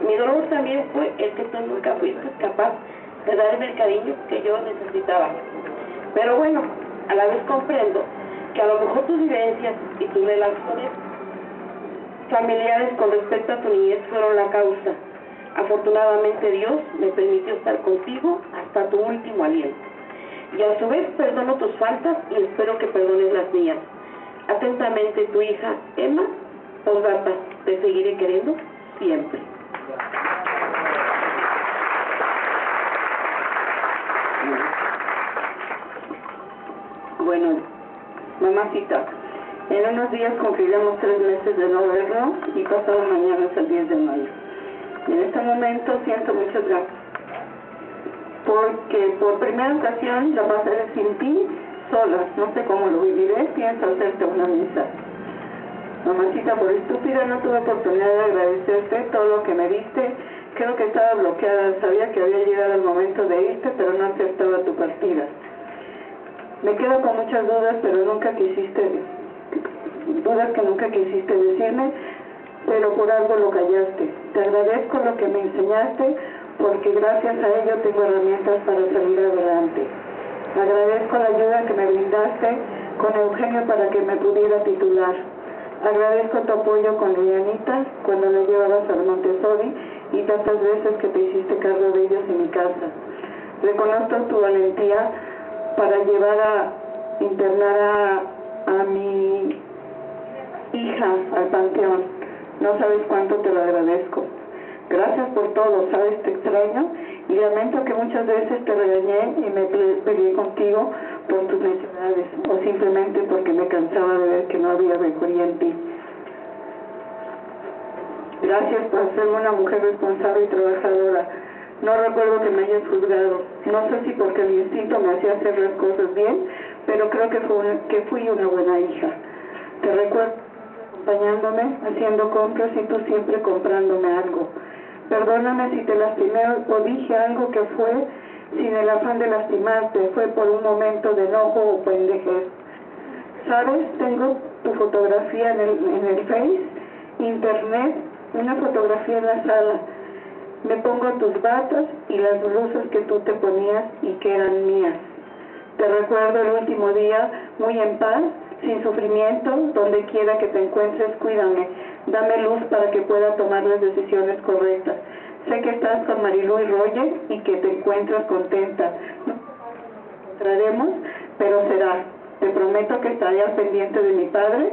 mi dolor también fue el que tú nunca fuiste capaz de darme el cariño que yo necesitaba. Pero bueno, a la vez comprendo que a lo mejor tus vivencias y tus relaciones familiares con respecto a tu niñez fueron la causa. Afortunadamente Dios me permitió estar contigo hasta tu último aliento. Y a su vez perdono tus faltas y espero que perdones las mías. Atentamente tu hija Emma. Postdata, te seguiré queriendo siempre. Bueno, mamacita, en unos días cumpliremos 3 meses de no verlo y pasado mañana es el 10 de mayo. En este momento siento muchos gastos, porque por primera ocasión la pasaré sin ti, sola. No sé cómo lo viviré, pienso hacerte una amistad. Mamacita, por estúpida no tuve oportunidad de agradecerte todo lo que me diste Creo que estaba bloqueada, sabía que había llegado el momento de irte, pero no aceptaba tu partida. Me quedo con muchas dudas, pero dudas que nunca quisiste decirme, pero por algo lo callaste. Te agradezco lo que me enseñaste, porque gracias a ello tengo herramientas para salir adelante. Agradezco la ayuda que me brindaste con Eugenio para que me pudiera titular. Agradezco tu apoyo con Lilianita cuando me llevabas al Montessori y tantas veces que te hiciste cargo de ellos en mi casa. Reconozco tu valentía para llevar a internar a mi hija al panteón. No sabes cuánto te lo agradezco. Gracias por todo, sabes, te extraño y lamento que muchas veces te regañé y me peleé contigo por tus necesidades o simplemente porque me cansaba de ver que no había mejoría en ti. Gracias por ser una mujer responsable y trabajadora. No recuerdo que me hayas juzgado. No sé si porque mi instinto me hacía hacer las cosas bien, pero creo que fui una buena hija. Te recuerdo acompañándome, haciendo compras y tú siempre comprándome algo. Perdóname si te lastimé o dije algo que fue sin el afán de lastimarte, fue por un momento de enojo o pendejez. ¿Sabes? Tengo tu fotografía en el Face, Internet, una fotografía en la sala. Me pongo tus batas y las blusas que tú te ponías y que eran mías. Te recuerdo el último día muy en paz, sin sufrimiento, donde quiera que te encuentres, cuídame. Dame luz para que pueda tomar las decisiones correctas. Sé que estás con Marilu y Roger y que te encuentras contenta. No encontraremos, pero será. Te prometo que estaré al pendiente de mi padre,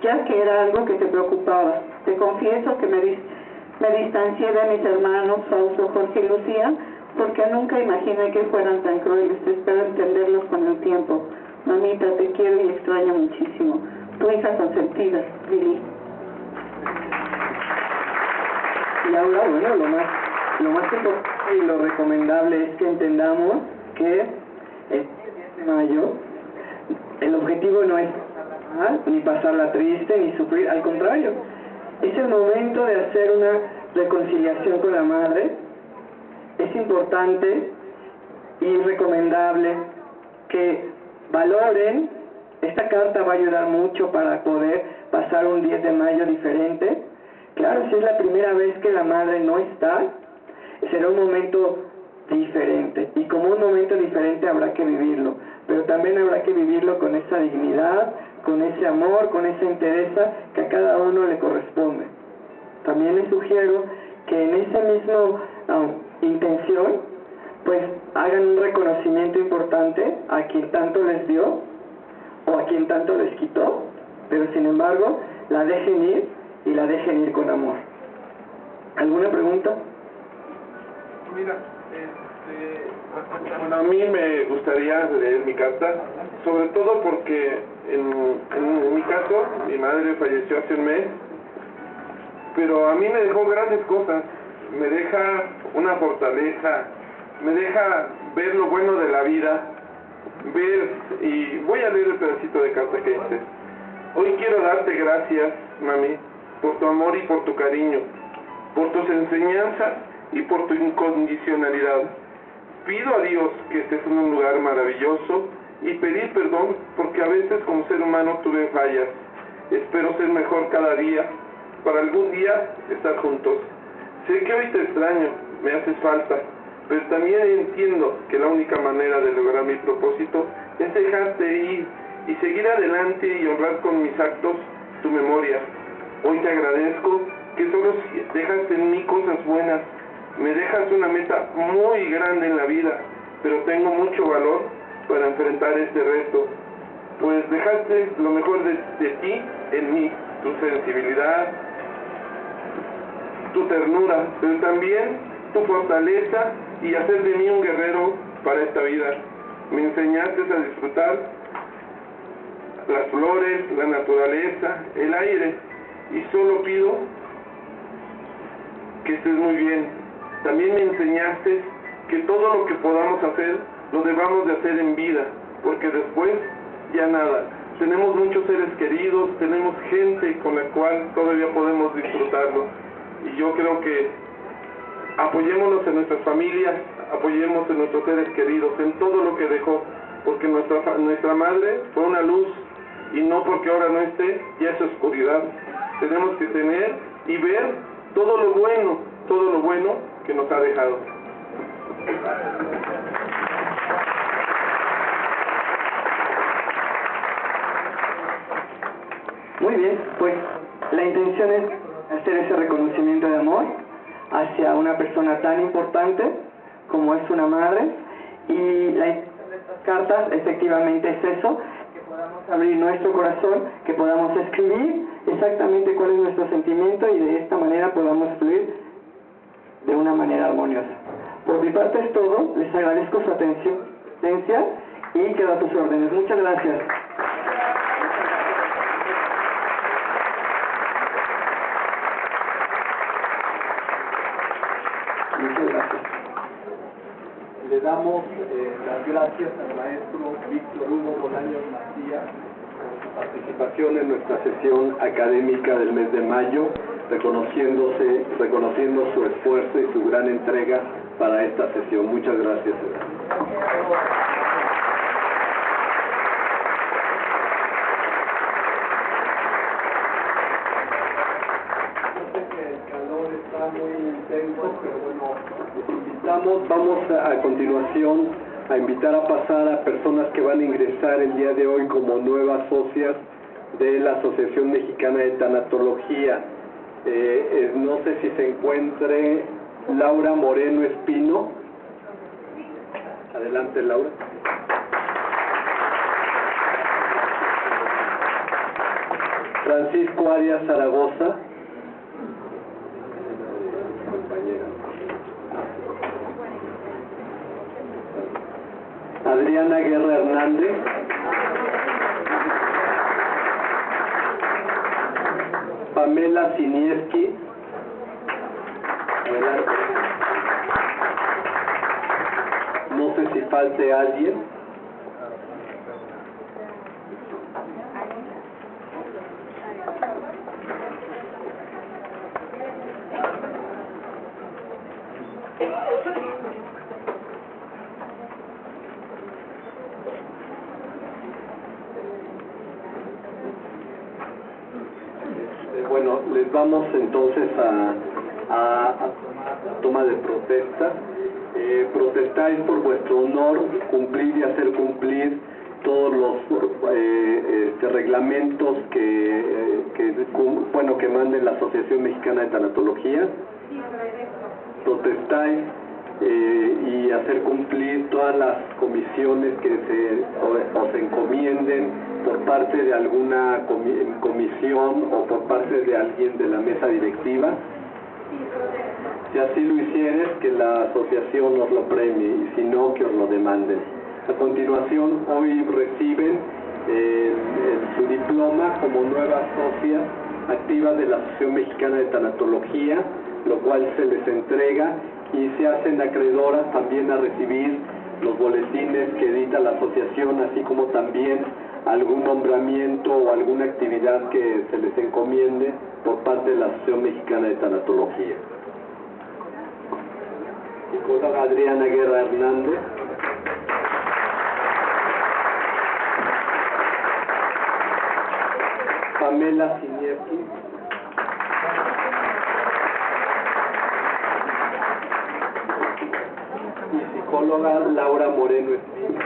ya que era algo que te preocupaba. Te confieso que me distancié de mis hermanos Fausto, Jorge y Lucía, porque nunca imaginé que fueran tan crueles. Espero entenderlos con el tiempo. Mamita, te quiero y extraño muchísimo. Tu hija consentida, Lili. Y ahora, bueno, lo más importante y lo recomendable es que entendamos que el 10 de mayo el objetivo no es ni pasarla triste, ni sufrir, al contrario, es el momento de hacer una reconciliación con la madre. Es importante y recomendable que valoren. Esta carta va a ayudar mucho para poder pasar un 10 de mayo diferente. Claro, si es la primera vez que la madre no está, será un momento diferente. Y como un momento diferente habrá que vivirlo. Pero también habrá que vivirlo con esa dignidad, con ese amor, con esa entereza que a cada uno le corresponde. También les sugiero que en esa misma intención, pues hagan un reconocimiento importante a quien tanto les dio o a quien tanto les quitó, pero sin embargo la dejen ir y la dejen ir con amor. ¿Alguna pregunta? Mira, bueno, a mí me gustaría leer mi carta, sobre todo porque en mi caso, mi madre falleció hace un mes, pero a mí me dejó grandes cosas, me deja una fortaleza, me deja ver lo bueno de la vida, y voy a leer el pedacito de carta que dice: hoy quiero darte gracias, mami, por tu amor y por tu cariño, por tus enseñanzas y por tu incondicionalidad. Pido a Dios que estés en un lugar maravilloso y pedir perdón porque a veces como ser humano tuve fallas. Espero ser mejor cada día para algún día estar juntos. Sé que hoy te extraño, me haces falta, pero también entiendo que la única manera de lograr mi propósito es dejarte ir y seguir adelante y honrar con mis actos tu memoria. Hoy te agradezco que solo dejaste en mí cosas buenas. Me dejas una meta muy grande en la vida, pero tengo mucho valor para enfrentar este reto. Pues dejaste lo mejor de ti en mí, tu sensibilidad, tu ternura, pero también tu fortaleza y hacer de mí un guerrero para esta vida. Me enseñaste a disfrutar las flores, la naturaleza, el aire, y solo pido que estés muy bien. También me enseñaste que todo lo que podamos hacer, lo debamos de hacer en vida, porque después ya nada. Tenemos muchos seres queridos, tenemos gente con la cual todavía podemos disfrutarlo. Y yo creo que apoyémonos en nuestras familias, apoyemos en nuestros seres queridos, en todo lo que dejó, porque nuestra madre fue una luz, y no porque ahora no esté, ya es oscuridad. Tenemos que tener y ver todo lo bueno que nos ha dejado. Muy bien, pues la intención es hacer ese reconocimiento de amor hacia una persona tan importante como es una madre, y la intención de estas cartas efectivamente es eso, que podamos abrir nuestro corazón, que podamos escribir exactamente cuál es nuestro sentimiento y de esta manera podamos fluir de una manera armoniosa. Por mi parte es todo, les agradezco su atención y quedo a tus órdenes. Muchas gracias. Muchas gracias. Le damos las gracias al maestro Víctor Hugo Bolaños Macías por su participación en nuestra sesión académica del mes de mayo, reconociendo su esfuerzo y su gran entrega para esta sesión. Muchas gracias. Muy intenso, pero bueno, los invitamos, vamos a continuación a invitar a pasar a personas que van a ingresar el día de hoy como nuevas socias de la Asociación Mexicana de Tanatología. No sé si se encuentre Laura Moreno Espino. Adelante, Laura. Francisco Arias Zaragoza. Adriana Guerra Hernández. Pamela Sinieski. No sé si falte alguien. Bueno, les vamos entonces a toma de protesta. Protestáis por vuestro honor, cumplir y hacer cumplir todos los reglamentos que mande la Asociación Mexicana de Tanatología. Protestáis y hacer cumplir todas las comisiones que os encomienden por parte de alguna comisión o por parte de alguien de la mesa directiva. Si así lo hicieres, que la asociación os lo premie, y si no, que os lo demanden. A continuación, hoy reciben su diploma como nuevas socias activas de la Asociación Mexicana de Tanatología, lo cual se les entrega, y se hacen acreedoras también a recibir los boletines que edita la asociación, así como también algún nombramiento o alguna actividad que se les encomiende por parte de la Asociación Mexicana de Tanatología. Psicóloga Adriana Guerra Hernández. Pamela Sinieski. Y psicóloga Laura Moreno Espino.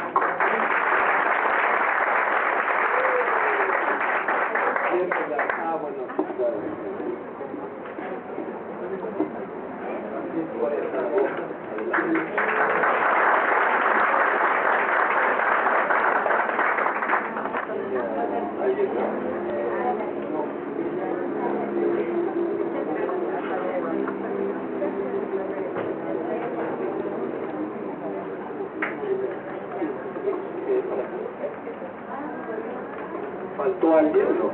¿Faltó alguien? No.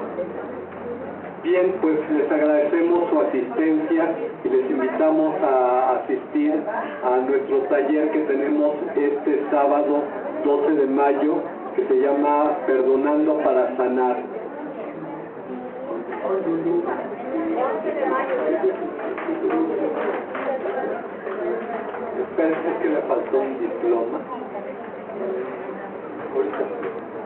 Bien, pues les agradecemos su asistencia y les invitamos a asistir a nuestro taller que tenemos este sábado 12 de mayo, que se llama Perdonando para Sanar. Pero es que me faltó un diploma. Ahorita.